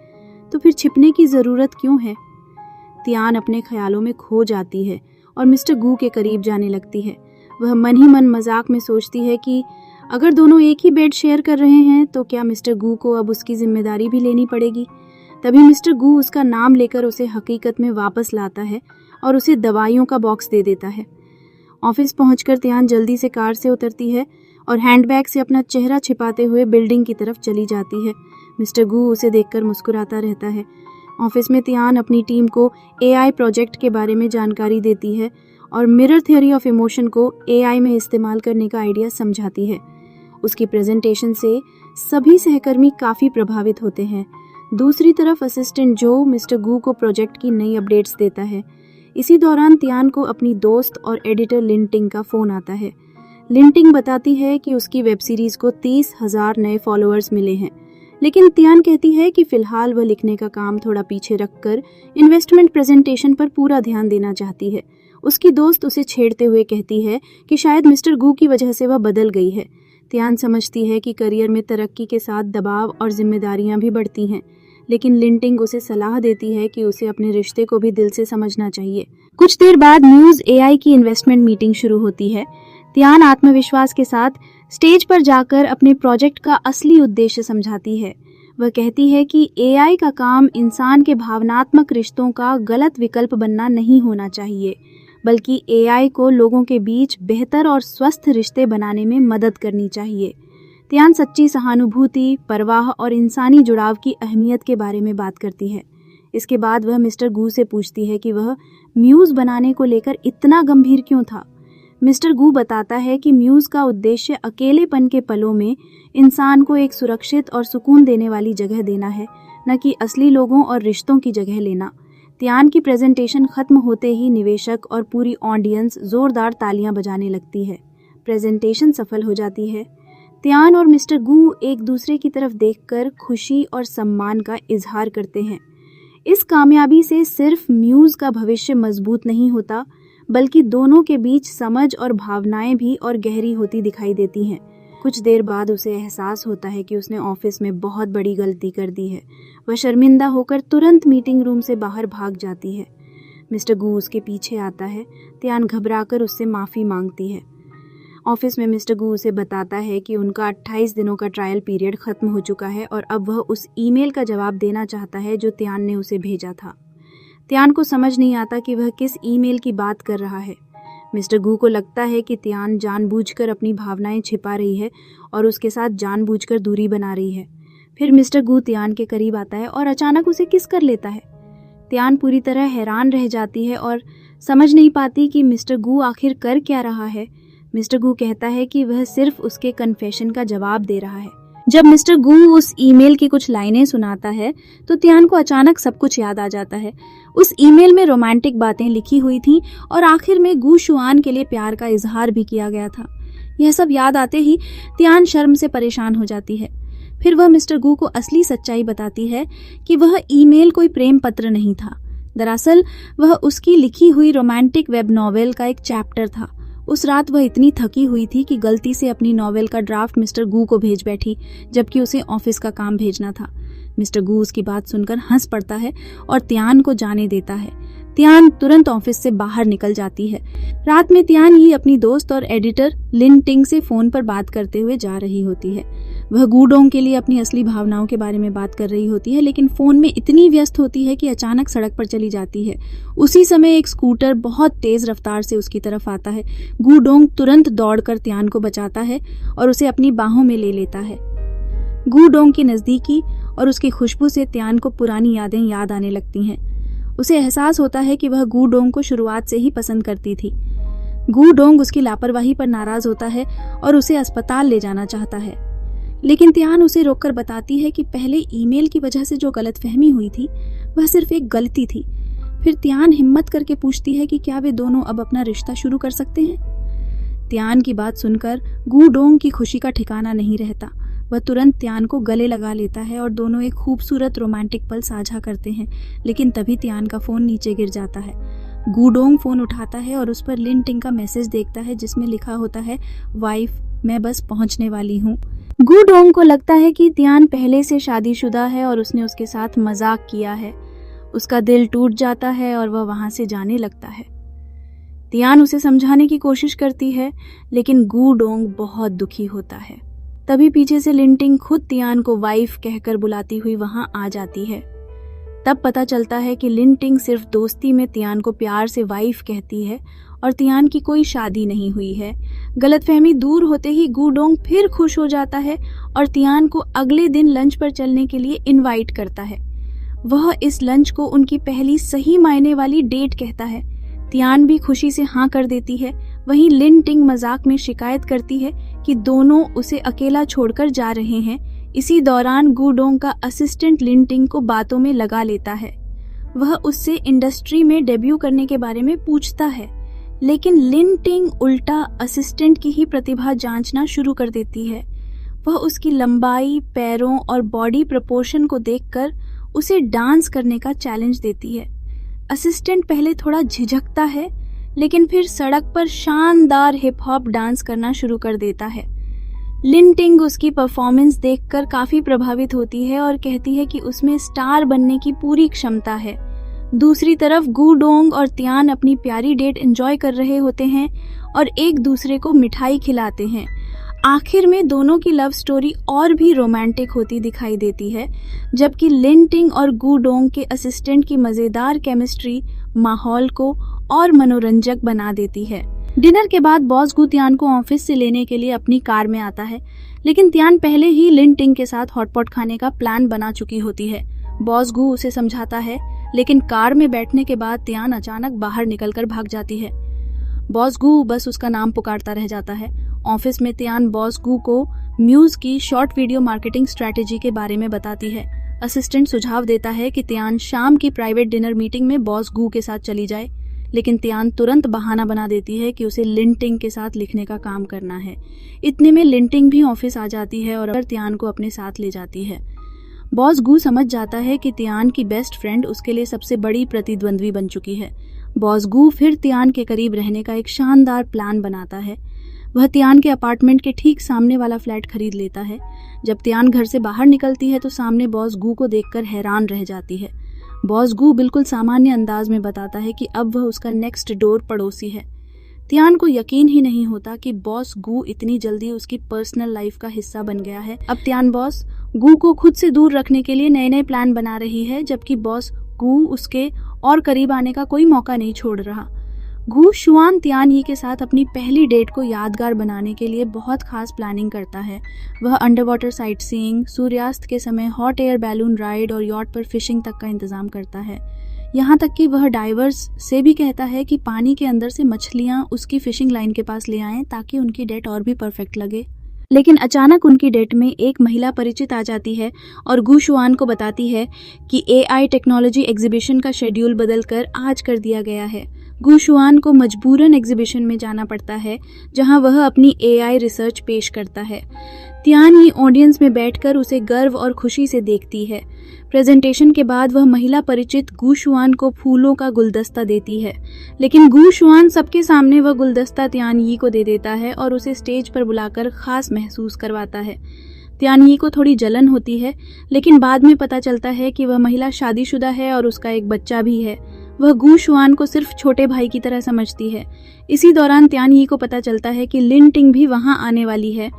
तो फिर छिपने की जरूरत क्यों है। तियन अपने ख्यालों में खो जाती है और मिस्टर गू के करीब जाने लगती है। वह मन ही मन मजाक में सोचती है कि अगर दोनों एक ही बेड शेयर कर रहे हैं तो क्या मिस्टर गू को अब उसकी जिम्मेदारी भी लेनी पड़ेगी। तभी मिस्टर गू उसका नाम लेकर उसे हकीकत में वापस लाता है और उसे दवाइयों का बॉक्स दे देता है। ऑफिस पहुंचकर तियन जल्दी से कार से उतरती है और हैंडबैग से अपना चेहरा छिपाते हुए बिल्डिंग की तरफ चली जाती है। मिस्टर गू उसे देखकर मुस्कुराता रहता है। ऑफिस में तियन अपनी टीम को एआई प्रोजेक्ट के बारे में जानकारी देती है और मिरर थ्योरी ऑफ इमोशन को एआई में इस्तेमाल करने का आइडिया समझाती है। उसकी प्रेजेंटेशन से सभी सहकर्मी काफ़ी प्रभावित होते हैं। दूसरी तरफ असिस्टेंट जो मिस्टर गू को प्रोजेक्ट की नई अपडेट्स देता है। इसी दौरान तियान को अपनी दोस्त और एडिटर लिन टिंग का फोन आता है। लिन टिंग बताती है कि उसकी वेब सीरीज को 30,000 नए फॉलोअर्स मिले हैं, लेकिन तियान कहती है कि फिलहाल वह लिखने का काम थोड़ा पीछे रखकर इन्वेस्टमेंट प्रेजेंटेशन पर पूरा ध्यान देना चाहती है। उसकी दोस्त उसे छेड़ते हुए कहती है कि शायद मिस्टर गू की वजह से वह बदल गई है। तियान समझती है कि करियर में तरक्की के साथ दबाव और जिम्मेदारियां भी बढ़ती हैं, लेकिन लिन टिंग उसे सलाह देती है कि उसे अपने रिश्ते को भी दिल से समझना चाहिए। कुछ देर बाद न्यूज़ AI की इन्वेस्टमेंट मीटिंग शुरू होती है। तियान आत्मविश्वास के साथ स्टेज पर जाकर अपने प्रोजेक्ट का असली उद्देश्य समझाती है। वह कहती है कि AI का काम इंसान के भावनात्मक रिश्तों का गलत विकल्प बनना नहीं होना चाहिए, बल्कि AI को लोगों के बीच बेहतर और स्वस्थ रिश्ते बनाने में मदद करनी चाहिए। तियान सच्ची सहानुभूति, परवाह और इंसानी जुड़ाव की अहमियत के बारे में बात करती है। इसके बाद वह मिस्टर गू से पूछती है कि वह म्यूज़ बनाने को लेकर इतना गंभीर क्यों था। मिस्टर गू बताता है कि म्यूज़ का उद्देश्य अकेलेपन के पलों में इंसान को एक सुरक्षित और सुकून देने वाली जगह देना है, न कि असली लोगों और रिश्तों की जगह लेना। तियान की प्रेजेंटेशन खत्म होते ही निवेशक और पूरी ऑडियंस जोरदार तालियां बजाने लगती है। प्रेजेंटेशन सफल हो जाती है। तियान और मिस्टर गू एक दूसरे की तरफ देखकर खुशी और सम्मान का इजहार करते हैं। इस कामयाबी से सिर्फ म्यूज़ का भविष्य मजबूत नहीं होता, बल्कि दोनों के बीच समझ और भावनाएं भी और गहरी होती दिखाई देती हैं। कुछ देर बाद उसे एहसास होता है कि उसने ऑफिस में बहुत बड़ी गलती कर दी है। वह शर्मिंदा होकर तुरंत मीटिंग रूम से बाहर भाग जाती है। मिस्टर गू उसके पीछे आता है। तियान घबराकर उससे माफ़ी मांगती है। ऑफिस में मिस्टर गू उसे बताता है कि उनका 28 दिनों का ट्रायल पीरियड खत्म हो चुका है और अब वह उस ईमेल का जवाब देना चाहता है जो तियान ने उसे भेजा था। तियान को समझ नहीं आता कि वह किस ईमेल की बात कर रहा है। मिस्टर गू को लगता है कि तियान जानबूझकर अपनी भावनाएं छिपा रही है और उसके साथ जानबूझकर दूरी बना रही है। फिर मिस्टर गू तियान के करीब आता है और अचानक उसे किस कर लेता है। तियान पूरी तरह हैरान रह जाती है और समझ नहीं पाती कि मिस्टर गू आखिर कर क्या रहा है। मिस्टर गू कहता है कि वह सिर्फ उसके कन्फेशन का जवाब दे रहा है। जब मिस्टर गू उस ईमेल की कुछ लाइनें सुनाता है तो तियान को अचानक सब कुछ याद आ जाता है। उस ईमेल में रोमांटिक बातें लिखी हुई थीं और आखिर में गू शुआन के लिए प्यार का इजहार भी किया गया था। यह सब याद आते ही तियान शर्म से परेशान हो जाती है। फिर वह मिस्टर गू को असली सच्चाई बताती है कि वह ईमेल कोई प्रेम पत्र नहीं था। दरअसल वह उसकी लिखी हुई रोमांटिक वेब नॉवेल का एक चैप्टर था। उस रात वह इतनी थकी हुई थी कि गलती से अपनी नॉवेल का ड्राफ्ट मिस्टर गू को भेज बैठी, जबकि उसे ऑफिस का काम भेजना था। मिस्टर गू उसकी बात सुनकर हंस पड़ता है और तियान को जाने देता है। तियान तुरंत ऑफिस से बाहर निकल जाती है। रात में तियान ही अपनी दोस्त और एडिटर लिन टिंग से फोन पर बात करते हुए जा रही होती है। वह गू डोंग के लिए अपनी असली भावनाओं के बारे में बात कर रही होती है, लेकिन फोन में इतनी व्यस्त होती है कि अचानक सड़क पर चली जाती है। उसी समय एक स्कूटर बहुत तेज रफ्तार से उसकी तरफ आता है। गू डोंग तुरंत दौड़कर तियान को बचाता है और उसे अपनी बाहों में ले लेता है। गू डोंग की नजदीकी और उसकी खुशबू से तियान को पुरानी यादें याद आने लगती हैं। उसे एहसास होता है कि वह गू डोंग को शुरुआत से ही पसंद करती थी। गू डोंग उसकी लापरवाही पर नाराज होता है और उसे अस्पताल ले जाना चाहता है, लेकिन तियान उसे रोककर बताती है कि पहले ईमेल की वजह से जो गलतफहमी हुई थी वह सिर्फ एक गलती थी। फिर तियान हिम्मत करके पूछती है कि क्या वे दोनों अब अपना रिश्ता शुरू कर सकते हैं। तियान की बात सुनकर गू डोंग की खुशी का ठिकाना नहीं रहता। वह तुरंत तियान को गले लगा लेता है और दोनों एक खूबसूरत रोमांटिक पल साझा करते हैं, लेकिन तभी तियान का फोन नीचे गिर जाता है। गू डोंग फोन उठाता है और उस पर लिन टिंग का मैसेज देखता है जिसमें लिखा होता है, वाइफ मैं बस पहुंचने वाली हूँ। गू डोंग को लगता है कि तियान पहले से शादीशुदा है और उसने उसके साथ मजाक किया है। उसका दिल टूट जाता है और वह वहां से जाने लगता है। तियान उसे समझाने की कोशिश करती है, लेकिन गू डोंग बहुत दुखी होता है। तभी पीछे से लिन टिंग खुद तियान को वाइफ कहकर बुलाती हुई वहां आ जाती है। तब पता चलता है कि लिन टिंग सिर्फ दोस्ती में तियान को प्यार से वाइफ कहती है और तियान की कोई शादी नहीं हुई है। गलतफहमी दूर होते ही गू डोंग फिर खुश हो जाता है और तियान को अगले दिन लंच पर चलने के लिए इनवाइट करता है। वह इस लंच को उनकी पहली सही मायने वाली डेट कहता है। तियान भी खुशी से हाँ कर देती है। वहीं लिन टिंग मजाक में शिकायत करती है कि दोनों उसे अकेला छोड़कर जा रहे हैं। इसी दौरान गू डोंग का असिस्टेंट लिन टिंग को बातों में लगा लेता है। वह उससे इंडस्ट्री में डेब्यू करने के बारे में पूछता है, लेकिन लिन टिंग उल्टा असिस्टेंट की ही प्रतिभा जांचना शुरू कर देती है। वह उसकी लंबाई, पैरों और बॉडी प्रपोर्शन को देखकर उसे डांस करने का चैलेंज देती है। असिस्टेंट पहले थोड़ा झिझकता है, लेकिन फिर सड़क पर शानदार हिप हॉप डांस करना शुरू कर देता है। लिन टिंग उसकी परफॉर्मेंस देखकर काफी प्रभावित होती है और कहती है कि उसमें स्टार बनने की पूरी क्षमता है। दूसरी तरफ गू डोंग और त्यान अपनी प्यारी डेट एंजॉय कर रहे होते हैं और एक दूसरे को मिठाई खिलाते हैं। आखिर में दोनों की लव स्टोरी और भी रोमांटिक होती दिखाई देती है, जबकि लिन टिंग और गू डोंग के असिस्टेंट की मजेदार केमिस्ट्री माहौल को और मनोरंजक बना देती है। डिनर के बाद बॉस गू त्यान को ऑफिस से लेने के लिए अपनी कार में आता है, लेकिन त्यान पहले ही लिन टिंग के साथ हॉटपॉट खाने का प्लान बना चुकी होती है। बॉस गू उसे समझाता है, लेकिन कार में बैठने के बाद त्यान अचानक बाहर निकलकर भाग जाती है। बॉस गू बस उसका नाम पुकारता रह जाता है। ऑफिस में त्यान बॉस गू को म्यूज की शॉर्ट वीडियो मार्केटिंग स्ट्रेटेजी के बारे में बताती है। असिस्टेंट सुझाव देता है कि त्यान शाम की प्राइवेट डिनर मीटिंग में बॉस गू के साथ चली जाए, लेकिन त्यान तुरंत बहाना बना देती है कि उसे लिन टिंग के साथ लिखने का काम करना है। इतने में लिन टिंग भी ऑफिस आ जाती है और त्यान को अपने साथ ले जाती है। बॉस गू समझ जाता है कि त्यान की बेस्ट फ्रेंड उसके लिए सबसे बड़ी प्रतिद्वंद्वी बन चुकी है। बॉस गू फिर त्यान के करीब रहने का एक शानदार प्लान बनाता है। वह त्यान के अपार्टमेंट के ठीक सामने वाला फ्लैट खरीद लेता है। जब त्यान घर से बाहर निकलती है तो सामने बॉस गू को देखकर हैरान रह जाती है। बॉस गू बिल्कुल सामान्य अंदाज में बताता है कि अब वह उसका नेक्स्ट डोर पड़ोसी है। त्यान को यकीन ही नहीं होता कि बॉस गू इतनी जल्दी उसकी पर्सनल लाइफ का हिस्सा बन गया है। अब त्यान बॉस गू को खुद से दूर रखने के लिए नए नए प्लान बना रही है, जबकि बॉस गू उसके और करीब आने का कोई मौका नहीं छोड़ रहा। गू शुआन त्यान यी के साथ अपनी पहली डेट को यादगार बनाने के लिए बहुत खास प्लानिंग करता है। वह अंडर वाटर साइट सीइंग, सूर्यास्त के समय हॉट एयर बैलून राइड और यॉट पर फिशिंग तक का इंतजाम करता है। यहाँ तक कि वह डाइवर्स से भी कहता है कि पानी के अंदर से मछलियाँ उसकी फिशिंग लाइन के पास ले आएं ताकि उनकी डेट और भी परफेक्ट लगे। लेकिन अचानक उनकी डेट में एक महिला परिचित आ जाती है और गू शुआन को बताती है कि AI टेक्नोलॉजी एग्जीबिशन का शेड्यूल बदलकर आज कर दिया गया है। गू शुआन को मजबूरन एग्जीबिशन में जाना पड़ता है, जहां वह अपनी AI रिसर्च पेश करता है। त्यान यी ऑडियंस में बैठकर उसे गर्व और खुशी से देखती है। प्रेजेंटेशन के बाद वह महिला परिचित गू शुआन को फूलों का गुलदस्ता देती है, लेकिन गू शुआन सबके सामने वह गुलदस्ता त्यान यी को दे देता है और उसे स्टेज पर बुलाकर खास महसूस करवाता है। त्यान यी को थोड़ी जलन होती है, लेकिन बाद में पता चलता है कि वह महिला शादीशुदा है और उसका एक बच्चा भी है। वह गू शुआन को सिर्फ छोटे भाई की तरह समझती है। इसी दौरान त्यान यी को पता चलता है कि लिन टिंग भी वहां आने वाली है।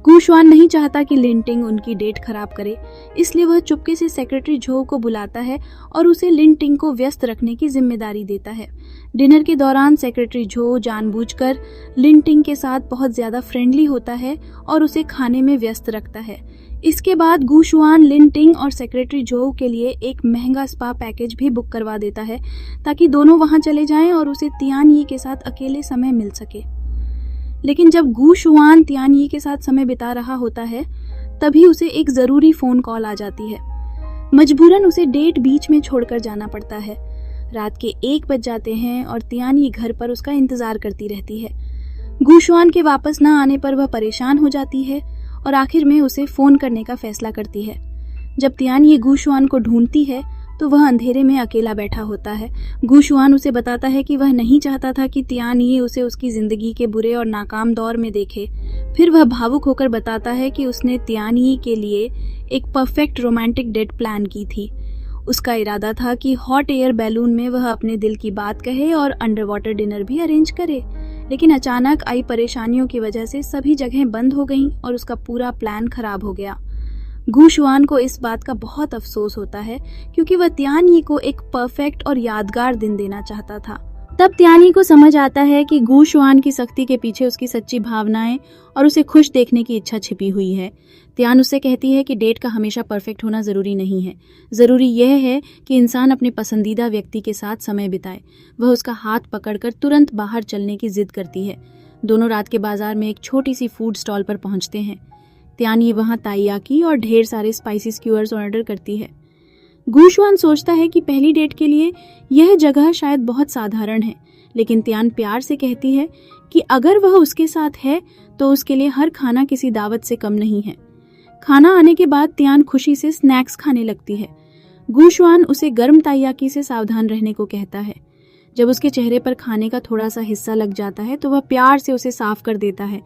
गू शुआन नहीं चाहता कि लिन टिंग उनकी डेट खराब करे, इसलिए वह चुपके से सेक्रेटरी झो को बुलाता है और उसे लिन टिंग को व्यस्त रखने की जिम्मेदारी देता है। डिनर के दौरान सेक्रेटरी झो जानबूझकर लिन टिंग के साथ बहुत ज्यादा फ्रेंडली होता है और उसे खाने में व्यस्त रखता है। इसके बाद गू शुआन लिन टिंग और सेक्रेटरी झो के लिए एक महंगा स्पा पैकेज भी बुक करवा देता है ताकि दोनों वहां चले जाएं और उसे त्यान यी के साथ अकेले समय मिल सके। लेकिन जब गू शुआन त्यान यी के साथ समय बिता रहा होता है, तभी उसे एक जरूरी फोन कॉल आ जाती है। मजबूरन उसे डेट बीच में छोड़कर जाना पड़ता है। रात के 1 बज जाते हैं और त्यान यी घर पर उसका इंतजार करती रहती है। गू शुआन के वापस न आने पर वह परेशान हो जाती है और आखिर में उसे फोन करने का फैसला करती है। जब त्यान यी गू शुआन को ढूंढती है तो वह अंधेरे में अकेला बैठा होता है। गू शुआन उसे बताता है कि वह नहीं चाहता था कि त्यान यी उसे उसकी जिंदगी के बुरे और नाकाम दौर में देखे। फिर वह भावुक होकर बताता है कि उसने त्यान यी के लिए एक परफेक्ट रोमांटिक डेट प्लान की थी। उसका इरादा था कि हॉट एयर बैलून में वह अपने दिल की बात कहे और अंडर वाटर डिनर भी अरेंज करे, लेकिन अचानक आई परेशानियों की वजह से सभी जगहें बंद हो गईं और उसका पूरा प्लान खराब हो गया। गू शुआन को इस बात का बहुत अफसोस होता है क्योंकि वह त्यान यी को एक परफेक्ट और यादगार दिन देना चाहता था। तब त्यान यी को समझ आता है कि गू शुआन की सख्ती के पीछे उसकी सच्ची भावनाएं और उसे खुश देखने की इच्छा छिपी हुई है। त्यान उससे कहती है कि डेट का हमेशा परफेक्ट होना जरूरी नहीं है। जरूरी यह है कि इंसान अपने पसंदीदा व्यक्ति के साथ समय बिताए। वह उसका हाथ पकड़कर तुरंत बाहर चलने की जिद करती है। दोनों रात के बाजार में एक छोटी सी फूड स्टॉल पर पहुंचते हैं। त्यान यी वहां ताइयाकी और ढेर सारे स्पाइसी स्क्यूअर्स ऑर्डर करती है। गुशुआन सोचता है कि पहली डेट के लिए यह जगह शायद बहुत साधारण है, लेकिन त्यान प्यार से कहती है कि अगर वह उसके साथ है तो उसके लिए हर खाना किसी दावत से कम नहीं है। खाना आने के बाद त्यान खुशी से स्नैक्स खाने लगती है। गुशुआन उसे गर्म ताइयाकी से सावधान रहने को कहता है। जब उसके चेहरे पर खाने का थोड़ा सा हिस्सा लग जाता है तो वह प्यार से उसे साफ कर देता है।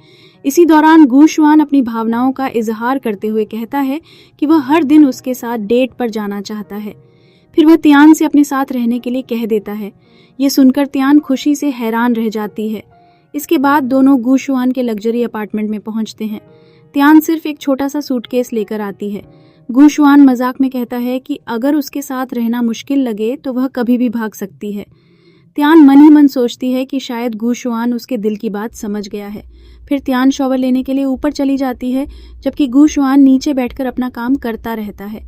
इसी दौरान गुशुआन अपनी भावनाओं का इजहार करते हुए कहता है कि वह हर दिन उसके साथ डेट पर जाना चाहता है। फिर वह त्यान से अपने साथ रहने के लिए कह देता है। ये सुनकर त्यान खुशी से हैरान रह जाती है। इसके बाद दोनों गुशुआन के लग्जरी अपार्टमेंट में पहुंचते हैं। त्यान सिर्फ एक छोटा सा सूटकेस लेकर आती है। गुशुआन मजाक में कहता है कि अगर उसके साथ रहना मुश्किल लगे तो वह कभी भी भाग सकती है। त्यान मन ही मन सोचती है कि शायद गुशुआन उसके दिल की बात समझ गया है। फिर त्यान शॉवर लेने के लिए ऊपर चली जाती है, जबकि गुशुआन नीचे बैठकर अपना काम करता रहता है।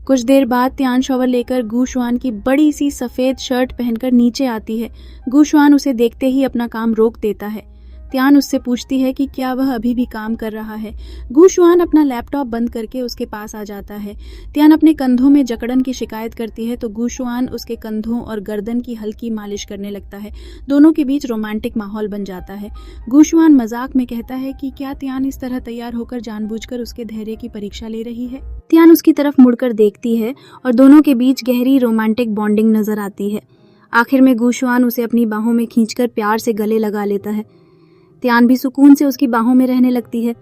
कुछ देर बाद त्यान शॉवर लेकर गुशुआन की बड़ी सी सफेद शर्ट पहनकर नीचे आती है। गुशुआन उसे देखते ही अपना काम रोक देता है। त्यान उससे पूछती है कि क्या वह अभी भी काम कर रहा है। गुशुआन अपना लैपटॉप बंद करके उसके पास आ जाता है। त्यान अपने कंधों में जकड़न की शिकायत करती है तो गुशुआन उसके कंधों और गर्दन की हल्की मालिश करने लगता है। दोनों के बीच रोमांटिक माहौल बन जाता है। गुशुआन मजाक में कहता है कि क्या त्यान इस तरह तैयार होकर जानबूझकर उसके धैर्य की परीक्षा ले रही है। त्यान उसकी तरफ मुड़कर देखती है और दोनों के बीच गहरी रोमांटिक बॉन्डिंग नजर आती है। आखिर में गुशुआन उसे अपनी बाहों में खींचकर प्यार से गले लगा लेता है। त्यान भी सुकून से उसकी बाहों में रहने लगती है।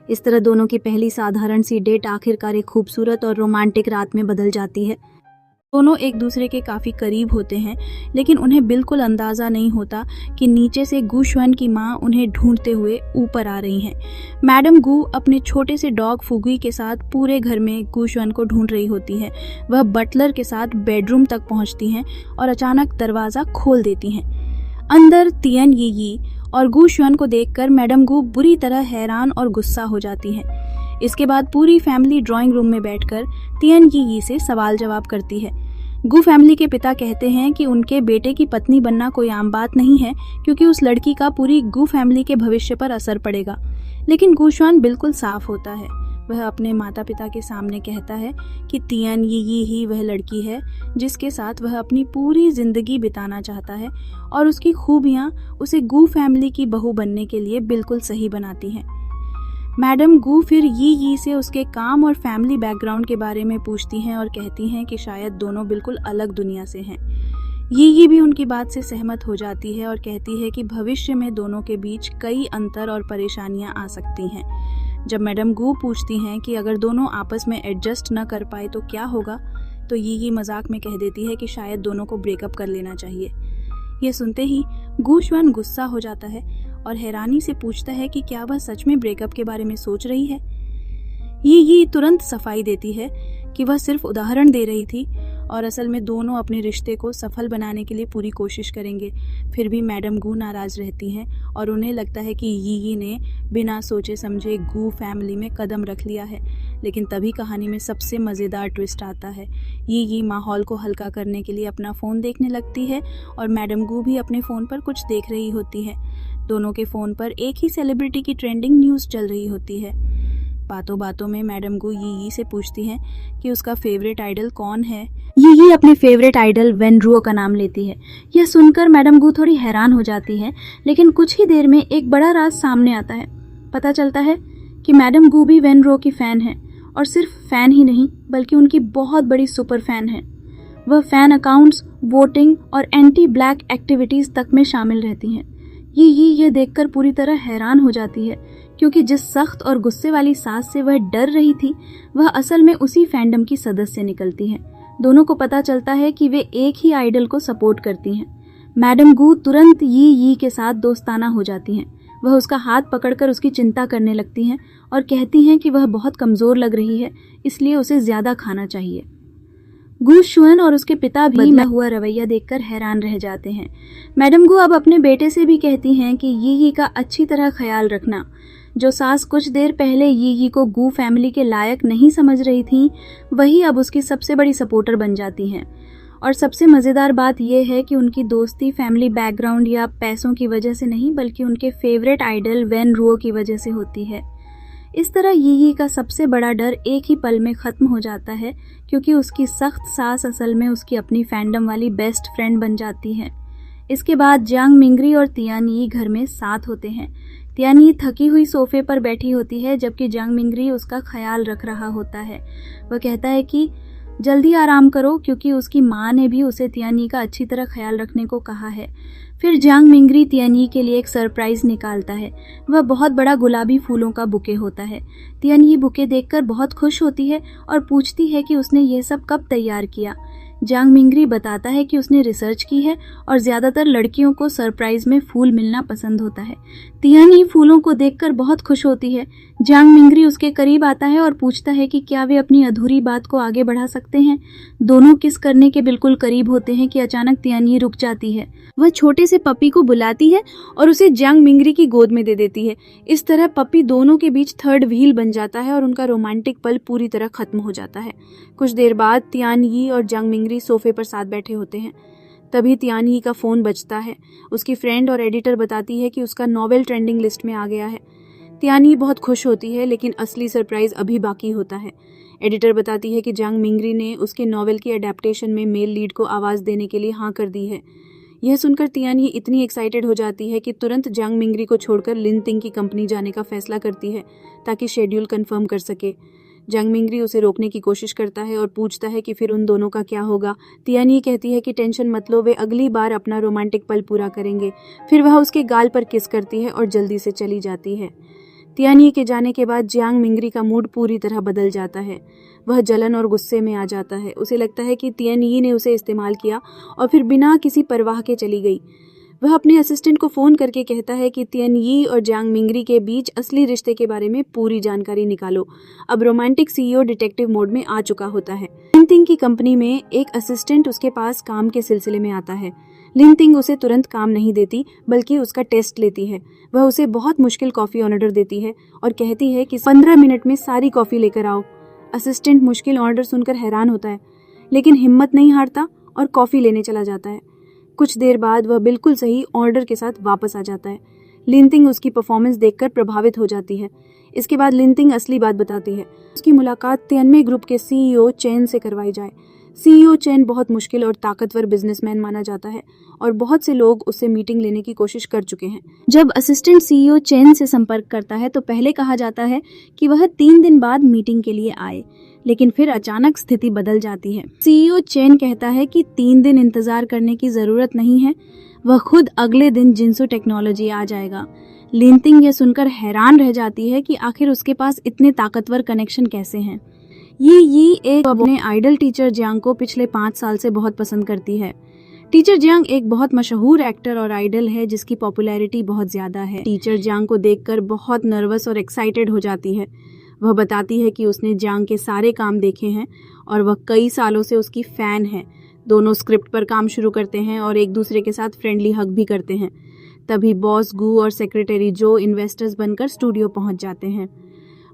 इस तरह दोनों की पहली साधारण सी डेट आखिरकार एक खूबसूरत और रोमांटिक रात में बदल जाती है। दोनों एक दूसरे के काफी करीब होते हैं, लेकिन उन्हें बिल्कुल अंदाजा नहीं होता कि नीचे से गुशुआन की माँ उन्हें ढूंढते हुए ऊपर आ रही हैं। मैडम गू अपने छोटे से डॉग फुगुई के साथ पूरे घर में गुशुआन को ढूंढ रही होती है। वह बटलर के साथ बेडरूम तक पहुंचती हैं और अचानक दरवाजा खोल देती हैं। अंदर तियन यी और गुशुआन को देखकर मैडम गू बुरी तरह हैरान और गुस्सा हो जाती हैं। इसके बाद पूरी फैमिली ड्राइंग रूम में बैठकर तियन यी से सवाल जवाब करती है। गू फैमिली के पिता कहते हैं कि उनके बेटे की पत्नी बनना कोई आम बात नहीं है, क्योंकि उस लड़की का पूरी गू फैमिली के भविष्य पर असर पड़ेगा। लेकिन गुशुआन बिल्कुल साफ होता है। वह अपने माता पिता के सामने कहता है कि तियन यी ही वह लड़की है जिसके साथ वह अपनी पूरी जिंदगी बिताना चाहता है और उसकी खूबियां उसे गू फैमिली की बहू बनने के लिए बिल्कुल सही बनाती हैं। मैडम गू फिर यी से उसके काम और फैमिली बैकग्राउंड के बारे में पूछती हैं और कहती हैं कि शायद दोनों बिल्कुल अलग दुनिया से हैं। यी भी उनकी बात से सहमत हो जाती है और कहती है कि भविष्य में दोनों के बीच कई अंतर और परेशानियां आ सकती हैं। जब मैडम गू पूछती हैं कि अगर दोनों आपस में एडजस्ट न कर पाए तो क्या होगा, तो यी मजाक में कह देती है कि शायद दोनों को ब्रेकअप कर लेना चाहिए। यह सुनते ही गुशुआन गुस्सा हो जाता है और हैरानी से पूछता है कि क्या वह सच में ब्रेकअप के बारे में सोच रही है। यी तुरंत सफाई देती है कि वह सिर्फ उदाहरण दे रही थी और असल में दोनों अपने रिश्ते को सफल बनाने के लिए पूरी कोशिश करेंगे। फिर भी मैडम गू नाराज रहती हैं और उन्हें लगता है कि यी ने बिना सोचे समझे गू फैमिली में कदम रख लिया है। लेकिन तभी कहानी में सबसे मज़ेदार ट्विस्ट आता है। यी माहौल को हल्का करने के लिए अपना फ़ोन देखने लगती है और मैडम गू भी अपने फ़ोन पर कुछ देख रही होती है। दोनों के फ़ोन पर एक ही सेलिब्रिटी की ट्रेंडिंग न्यूज़ चल रही होती है। बातों बातों में मैडम गू यी से पूछती हैं कि उसका फेवरेट आइडल कौन है। यी अपने फेवरेट आइडल वेनरुओ का नाम लेती है। यह सुनकर मैडम गू थोड़ी हैरान हो जाती है, लेकिन कुछ ही देर में एक बड़ा राज सामने आता है। पता चलता है कि मैडम गू भी वेनरुओ की फ़ैन है, और सिर्फ फ़ैन ही नहीं बल्कि उनकी बहुत बड़ी सुपर फ़ैन है। वह फ़ैन अकाउंट्स, वोटिंग और एंटी ब्लैक एक्टिविटीज़ तक में शामिल रहती हैं। ये देखकर पूरी तरह हैरान हो जाती है, क्योंकि जिस सख्त और गुस्से वाली सास से वह डर रही थी वह असल में उसी फैंडम की सदस्य निकलती है। दोनों को पता चलता है कि वे एक ही आइडल को सपोर्ट करती हैं। मैडम गू तुरंत यी के साथ दोस्ताना हो जाती हैं। वह उसका हाथ पकड़कर उसकी चिंता करने लगती हैं और कहती हैं कि वह बहुत कमज़ोर लग रही है, इसलिए उसे ज़्यादा खाना चाहिए। गुशुआन और उसके पिता भी बदला हुआ रवैया देखकर हैरान रह जाते हैं। मैडम गू अब अपने बेटे से भी कहती हैं कि यी का अच्छी तरह ख्याल रखना। जो सास कुछ देर पहले यी को गू फैमिली के लायक नहीं समझ रही थी, वही अब उसकी सबसे बड़ी सपोर्टर बन जाती हैं। और सबसे मज़ेदार बात यह है कि उनकी दोस्ती फैमिली बैकग्राउंड या पैसों की वजह से नहीं, बल्कि उनके फेवरेट आइडल वेनरुओ की वजह से होती है। इस तरह यी का सबसे बड़ा डर एक ही पल में खत्म हो जाता है, क्योंकि उसकी सख्त सास असल में उसकी अपनी फैंडम वाली बेस्ट फ्रेंड बन जाती है। इसके बाद जियांग मिंगरी और तियानी घर में साथ होते हैं। तियानी थकी हुई सोफे पर बैठी होती है, जबकि जियांग मिंगरी उसका ख्याल रख रहा होता है। वह कहता है कि जल्दी आराम करो, क्योंकि उसकी माँ ने भी उसे तियानी का अच्छी तरह ख्याल रखने को कहा है। फिर जियांग मिंगरी तियानी के लिए एक सरप्राइज निकालता है। वह बहुत बड़ा गुलाबी फूलों का बुके होता है। तियानी बुके देखकर बहुत खुश होती है और पूछती है कि उसने ये सब कब तैयार किया। जियांग मिंगरी बताता है कि उसने रिसर्च की है और ज़्यादातर लड़कियों को सरप्राइज में फूल मिलना पसंद होता है। तियानी फूलों को देखकर बहुत खुश होती है। जियांग मिंगरी उसके करीब आता है और पूछता है कि क्या वे अपनी अधूरी बात को आगे बढ़ा सकते हैं। दोनों किस करने के बिल्कुल करीब होते हैं कि अचानक तियानी रुक जाती है। वह छोटे से पपी को बुलाती है और उसे जियांग मिंगरी की गोद में दे देती है। इस तरह पपी दोनों के बीच थर्ड व्हील बन जाता है और उनका रोमांटिक पल पूरी तरह खत्म हो जाता है। कुछ देर बाद तियानी और जियांग मिंगरी सोफे पर साथ बैठे होते हैं। तभी तियानी का फ़ोन बजता है। उसकी फ्रेंड और एडिटर बताती है कि उसका नॉवेल ट्रेंडिंग लिस्ट में आ गया है। तियानी बहुत खुश होती है, लेकिन असली सरप्राइज अभी बाकी होता है। एडिटर बताती है कि जियांग मिंगरी ने उसके नॉवेल की अडेप्टेशन में मेल लीड को आवाज़ देने के लिए हाँ कर दी है। यह सुनकर तियानी इतनी एक्साइटेड हो जाती है कि तुरंत जियांग मिंगरी को छोड़कर लिन तिंग की कंपनी जाने का फैसला करती है ताकि शेड्यूल कंफर्म कर सके। जियांग मिंगरी उसे रोकने की कोशिश करता है और पूछता है कि फिर उन दोनों का क्या होगा। तियानी कहती है कि टेंशन मत लो, वे अगली बार अपना रोमांटिक पल पूरा करेंगे। फिर वह उसके गाल पर किस करती है और जल्दी से चली जाती है। तियानी के जाने के बाद जियांग मिंगरी का मूड पूरी तरह बदल जाता है। वह जलन और गुस्से में आ जाता है। उसे लगता है कि तियानी ने उसे इस्तेमाल किया और फिर बिना किसी परवाह के चली गई। वह अपने असिस्टेंट को फ़ोन करके कहता है कि तियानी और जियांग मिंगरी के बीच असली रिश्ते के बारे में पूरी जानकारी निकालो। अब रोमांटिक सीईओ डिटेक्टिव मोड में आ चुका होता है। लिन तिंग की कंपनी में एक असिस्टेंट उसके पास काम के सिलसिले में आता है। लिन तिंग उसे तुरंत काम नहीं देती, बल्कि उसका टेस्ट लेती है। वह उसे बहुत मुश्किल कॉफ़ी ऑर्डर देती है और कहती है कि 15 मिनट में सारी कॉफ़ी लेकर आओ। असिस्टेंट मुश्किल ऑर्डर सुनकर हैरान होता है, लेकिन हिम्मत नहीं हारता और कॉफ़ी लेने चला जाता है। कुछ देर बाद वह बिल्कुल सही ऑर्डर के साथ वापस आ जाता है। लिन तिंग उसकी परफॉर्मेंस देखकर प्रभावित हो जाती है। इसके बाद लिन तिंग असली बात बताती है। उसकी मुलाकात तियानमे ग्रुप के सीईओ चेन से करवाई जाए। सीईओ चेन बहुत मुश्किल और ताकतवर बिजनेसमैन माना जाता है और बहुत से लोग उससे मीटिंग लेने की कोशिश कर चुके हैं। जब असिस्टेंट सीईओ चेन से संपर्क करता है तो पहले कहा जाता है कि वह 3 दिन बाद मीटिंग के लिए आए, लेकिन फिर अचानक स्थिति बदल जाती है। सीईओ चेन कहता है कि 3 दिन इंतजार करने की जरूरत नहीं है, वह खुद अगले दिन जिंसू टेक्नोलॉजी आ जाएगा। लिन तिंग यह सुनकर हैरान रह जाती है कि आखिर उसके पास इतने ताकतवर कनेक्शन कैसे हैं। ये एक अपने आइडल टीचर जियांग को पिछले 5 साल से बहुत पसंद करती है। टीचर जियांग एक बहुत मशहूर एक्टर और आइडल है जिसकी पॉपुलैरिटी बहुत ज्यादा है। टीचर जियांग को देखकर बहुत नर्वस और एक्साइटेड हो जाती है। वह बताती है कि उसने जियांग के सारे काम देखे हैं और वह कई सालों से उसकी फैन है। दोनों स्क्रिप्ट पर काम शुरू करते हैं और एक दूसरे के साथ फ्रेंडली हग भी करते हैं। तभी बॉस गू और सेक्रेटरी जो इन्वेस्टर्स बनकर स्टूडियो पहुंच जाते हैं।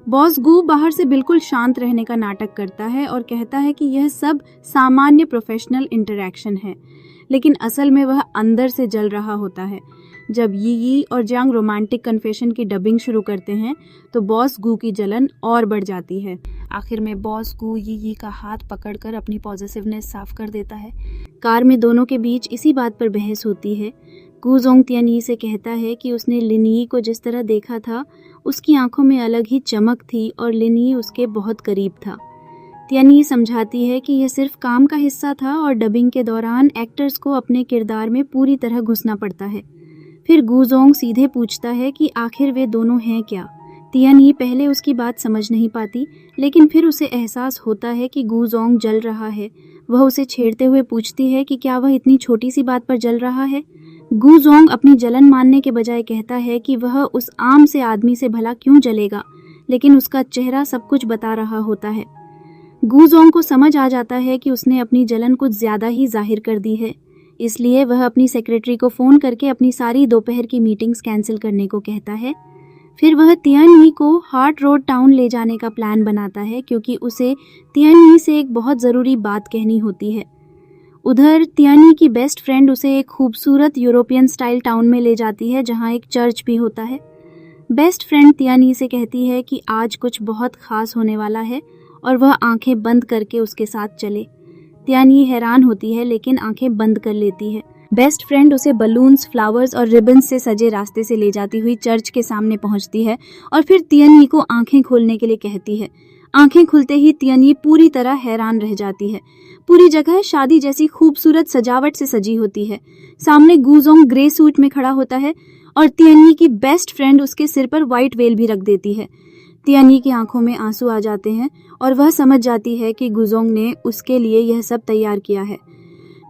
बॉस गू बाहर से बिल्कुल शांत रहने का नाटक करता है और कहता है कि यह सब सामान्य प्रोफेशनल इंटरैक्शन है, लेकिन असल में वह अंदर से जल रहा होता है। जब यी और जियांग रोमांटिक कन्फेशन की डबिंग शुरू करते हैं तो बॉस गू की जलन और बढ़ जाती है। आखिर में बॉस गू यी का हाथ पकड़कर अपनी पॉजिटिवनेस साफ कर देता है। कार में दोनों के बीच इसी बात पर बहस होती है। गू जोंग तियानी से कहता है कि उसने लिन यी को जिस तरह देखा था उसकी आंखों में अलग ही चमक थी और लिन यी उसके बहुत करीब था। तियानी समझाती है कि यह सिर्फ काम का हिस्सा था और डबिंग के दौरान एक्टर्स को अपने किरदार में पूरी तरह घुसना पड़ता है। फिर गू जोंग सीधे पूछता है कि आखिर वे दोनों हैं क्या। तियानी पहले उसकी बात समझ नहीं पाती, लेकिन फिर उसे एहसास होता है कि गू जोंग जल रहा है। वह उसे छेड़ते हुए पूछती है कि क्या वह इतनी छोटी सी बात पर जल रहा है। गू जोंग अपनी जलन मानने के बजाय कहता है कि वह उस आम से आदमी से भला क्यों जलेगा, लेकिन उसका चेहरा सब कुछ बता रहा होता है। गू जोंग को समझ आ जाता है कि उसने अपनी जलन कुछ ज्यादा ही जाहिर कर दी है, इसलिए वह अपनी सेक्रेटरी को फ़ोन करके अपनी सारी दोपहर की मीटिंग्स कैंसिल करने को कहता है। फिर वह तियानी को हार्ट रोड टाउन ले जाने का प्लान बनाता है क्योंकि उसे तियानी से एक बहुत ज़रूरी बात कहनी होती है। उधर तियानी की बेस्ट फ्रेंड उसे एक खूबसूरत यूरोपियन स्टाइल टाउन में ले जाती है जहां एक चर्च भी होता है। बेस्ट फ्रेंड तियानी से कहती है कि आज कुछ बहुत खास होने वाला है और वह आंखें बंद करके उसके साथ चले। तियानी हैरान होती है लेकिन आंखें बंद कर लेती है। बेस्ट फ्रेंड उसे बलून्स, फ्लावर्स और रिबन्स से सजे रास्ते से ले जाती हुई चर्च के सामने पहुंचती है और फिर तियानी को आंखें खोलने के लिए कहती है। आंखें खुलते ही तियानी पूरी तरह हैरान रह जाती है। पूरी जगह शादी जैसी खूबसूरत सजावट से सजी होती है। सामने गूजोंग ग्रे सूट में खड़ा होता है और तियानी की बेस्ट फ्रेंड उसके सिर पर व्हाइट वेल भी रख देती है। तियानी की आंखों में आंसू आ जाते हैं और वह समझ जाती है कि गूजोंग ने उसके लिए यह सब तैयार किया है।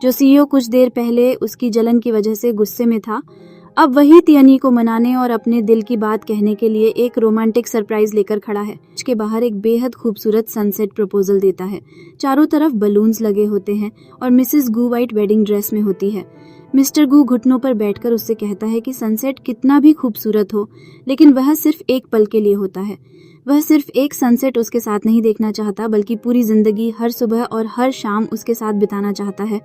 जो सीईओ कुछ देर पहले उसकी जलन की वजह से गुस्से में था, अब वही तियानी को मनाने और अपने दिल की बात कहने के लिए एक रोमांटिक सरप्राइज लेकर खड़ा है। उसके बाहर एक बेहद खूबसूरत सनसेट प्रपोजल देता है। चारों तरफ बलून्स लगे होते हैं और मिसेस गू व्हाइट वेडिंग ड्रेस में होती है। मिस्टर गू घुटनों पर बैठकर उससे कहता है कि सनसेट कितना भी खूबसूरत हो, लेकिन वह सिर्फ एक पल के लिए होता है। वह सिर्फ एक सनसेट उसके साथ नहीं देखना चाहता, बल्कि पूरी जिंदगी हर सुबह और हर शाम उसके साथ बिताना चाहता है।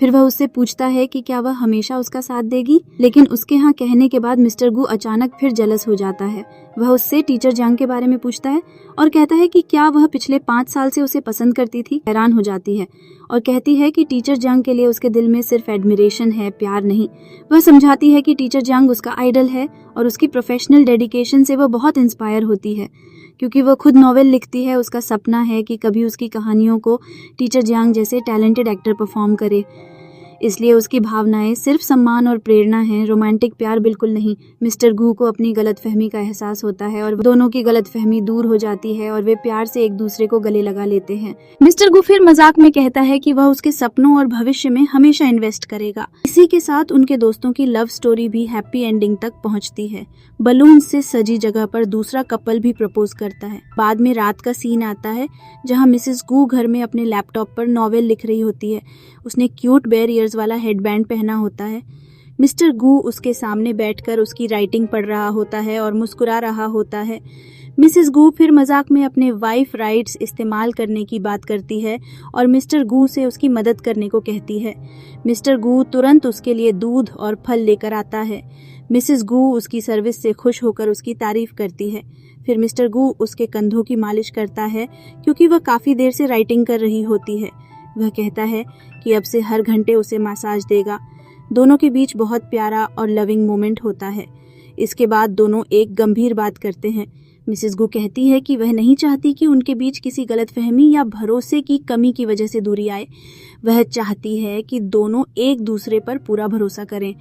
फिर वह उससे पूछता है कि क्या वह हमेशा उसका साथ देगी, लेकिन उसके यहाँ कहने के बाद मिस्टर गू अचानक फिर जलस हो जाता है। वह उससे टीचर जांग के बारे में पूछता है और कहता है कि क्या वह पिछले 5 साल से उसे पसंद करती थी। हैरान हो जाती है और कहती है कि टीचर जांग के लिए उसके दिल में सिर्फ एडमिरेशन है, प्यार नहीं। वह समझाती है कि टीचर जांग उसका आइडल है और उसकी प्रोफेशनल डेडिकेशन से वह बहुत इंस्पायर होती है। क्योंकि वह खुद नॉवेल लिखती है, उसका सपना है कि कभी उसकी कहानियों को टीचर जांग जैसे टैलेंटेड एक्टर परफॉर्म करे। इसलिए उसकी भावनाएं सिर्फ सम्मान और प्रेरणा हैं, रोमांटिक प्यार बिल्कुल नहीं। मिस्टर गू को अपनी गलतफहमी का एहसास होता है और दोनों की गलतफहमी दूर हो जाती है और वे प्यार से एक दूसरे को गले लगा लेते हैं। मिस्टर गू फिर मजाक में कहता है कि वह उसके सपनों और भविष्य में हमेशा इन्वेस्ट करेगा। इसी के साथ उनके दोस्तों की लव स्टोरी भी हैप्पी एंडिंग तक पहुंचती है। बलून से सजी जगह पर दूसरा कपल भी प्रपोज करता है। बाद में रात का सीन आता है जहाँ मिसेस गू घर में अपने लैपटॉप पर नॉवेल लिख रही होती है। उसने क्यूट बेयर ईयर्स वाला हेडबैंड पहना होता है। मिस्टर गू उसके सामने बैठकर उसकी राइटिंग पढ़ रहा होता है और मुस्कुरा रहा होता है। मिसेस गू फिर मजाक में अपने वाइफ राइट्स इस्तेमाल करने की बात करती है और मिस्टर गू से उसकी मदद करने को कहती है। मिस्टर गू तुरंत उसके लिए दूध और फल लेकर आता है। मिसेस गू उसकी सर्विस से खुश होकर उसकी तारीफ करती है। फिर मिस्टर गू उसके कंधों की मालिश करता है क्योंकि वह काफ़ी देर से राइटिंग कर रही होती है। वह कहता है कि अब से हर घंटे उसे मसाज देगा। दोनों के बीच बहुत प्यारा और लविंग मोमेंट होता है। इसके बाद दोनों एक गंभीर बात करते हैं। मिसेस गू कहती है कि वह नहीं चाहती कि उनके बीच किसी गलतफहमी या भरोसे की कमी की वजह से दूरी आए। वह चाहती है कि दोनों एक दूसरे पर पूरा भरोसा करें।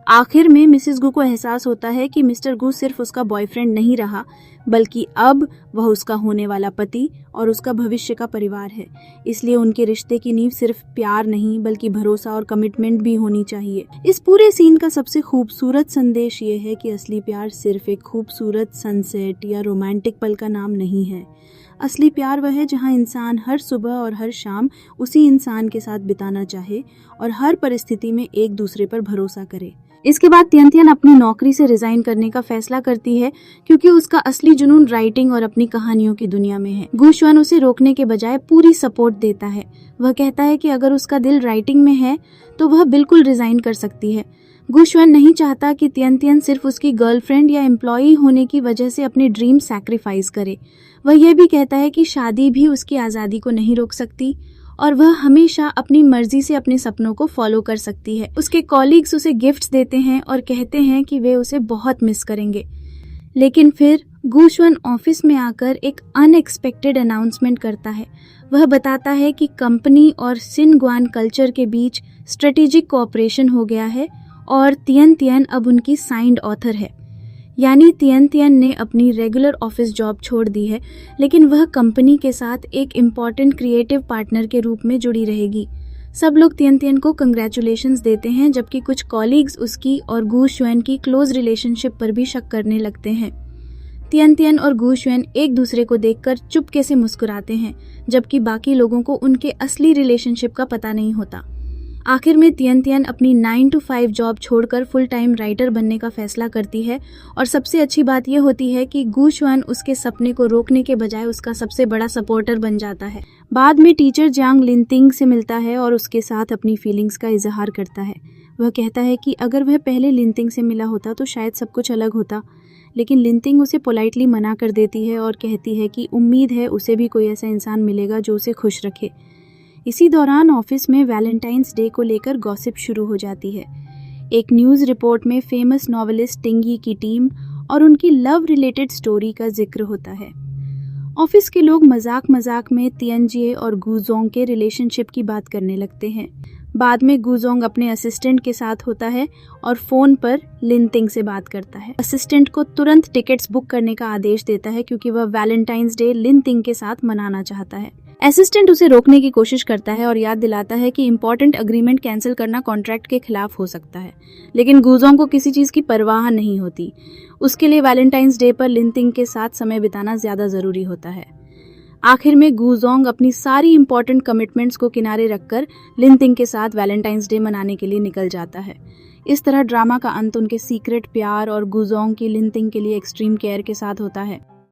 आखिर में मिसेस गू को एहसास होता है कि मिस्टर गू सिर्फ उसका बॉयफ्रेंड नहीं रहा, बल्कि अब वह उसका होने वाला पति और उसका भविष्य का परिवार है। इसलिए उनके रिश्ते की नींव सिर्फ प्यार नहीं, बल्कि भरोसा और कमिटमेंट भी होनी चाहिए। इस पूरे सीन का सबसे खूबसूरत संदेश ये है कि असली प्यार सिर्फ एक खूबसूरत सनसेट या रोमांटिक पल का नाम नहीं है। असली प्यार वह है जहाँ इंसान हर सुबह और हर शाम उसी इंसान के साथ बिताना चाहे और हर परिस्थिति में एक दूसरे पर भरोसा करे। इसके बाद तियन अपनी नौकरी से रिजाइन करने का फैसला करती है क्योंकि उसका असली जुनून राइटिंग और अपनी कहानियों की दुनिया में है। गू शुआन उसे रोकने के बजाय पूरी सपोर्ट देता है। वह कहता है कि अगर उसका दिल राइटिंग में है तो वह बिल्कुल रिजाइन कर सकती है। गू शुआन नहीं चाहता कि तियन सिर्फ उसकी गर्लफ्रेंड या एम्प्लॉई होने की वजह से अपने ड्रीम सैक्रिफाइस करे। वह यह भी कहता है कि शादी भी उसकी आज़ादी को नहीं रोक सकती और वह हमेशा अपनी मर्जी से अपने सपनों को फॉलो कर सकती है। उसके कॉलीग्स उसे गिफ्ट्स देते हैं और कहते हैं कि वे उसे बहुत मिस करेंगे। लेकिन फिर गू शुआन ऑफिस में आकर एक अनएक्सपेक्टेड अनाउंसमेंट करता है। वह बताता है कि कंपनी और सिनग्वान कल्चर के बीच स्ट्रेटेजिक कोऑपरेशन हो गया है और तियन अब उनकी साइंड ऑथर है। यानी तियन ने अपनी रेगुलर ऑफिस जॉब छोड़ दी है, लेकिन वह कंपनी के साथ एक इम्पॉर्टेंट क्रिएटिव पार्टनर के रूप में जुड़ी रहेगी। सब लोग तियन को कंग्रेचुलेशंस देते हैं, जबकि कुछ कॉलीग्स उसकी और गू शुआन की क्लोज रिलेशनशिप पर भी शक करने लगते हैं। तियन और गू शुआन एक दूसरे को देखकर चुपके से मुस्कुराते हैं, जबकि बाकी लोगों को उनके असली रिलेशनशिप का पता नहीं होता। आखिर में तियन अपनी 9 to 5 जॉब छोड़कर फुल टाइम राइटर बनने का फैसला करती है और सबसे अच्छी बात यह होती है कि गू शुआन उसके सपने को रोकने के बजाय उसका सबसे बड़ा सपोर्टर बन जाता है। बाद में टीचर जांग लिनतिंग से मिलता है और उसके साथ अपनी फीलिंग्स का इजहार करता है। वह कहता है कि अगर वह पहले लिनतिंग से मिला होता तो शायद सब कुछ अलग होता, लेकिन लिनतिंग उसे पोलाइटली मना कर देती है और कहती है कि उम्मीद है उसे भी कोई ऐसा इंसान मिलेगा जो उसे खुश रखे। इसी दौरान ऑफिस में वैलेंटाइंस डे को लेकर गॉसिप शुरू हो जाती है। एक न्यूज़ रिपोर्ट में फेमस नॉवेलिस्ट टिंगी की टीम और उनकी लव रिलेटेड स्टोरी का जिक्र होता है। ऑफिस के लोग मजाक मजाक में तियनजिए और गुजोंग के रिलेशनशिप की बात करने लगते हैं। बाद में गुजोंग अपने असिस्टेंट के साथ होता है और फोन पर लिनतिंग से बात करता है। असिस्टेंट को तुरंत टिकट्स बुक करने का आदेश देता है क्योंकि वह वैलेंटाइंस डे लिनतिंग के साथ मनाना चाहता है। असिस्टेंट उसे रोकने की कोशिश करता है और याद दिलाता है कि इंपॉर्टेंट अग्रीमेंट कैंसिल करना कॉन्ट्रैक्ट के खिलाफ हो सकता है, लेकिन गुजोंग को किसी चीज की परवाह नहीं होती। उसके लिए वैलेंटाइंस डे पर लिनतिंग के साथ समय बिताना ज्यादा जरूरी होता है। आखिर में गुजोंग अपनी सारी इंपॉर्टेंट कमिटमेंट्स को किनारे रखकर लिनतिंग के साथ वैलेंटाइंस डे मनाने के लिए निकल जाता है। इस तरह ड्रामा का अंत उनके सीक्रेट प्यार और गुजोंग की लिनतिंग के लिए एक्सट्रीम केयर के साथ होता है।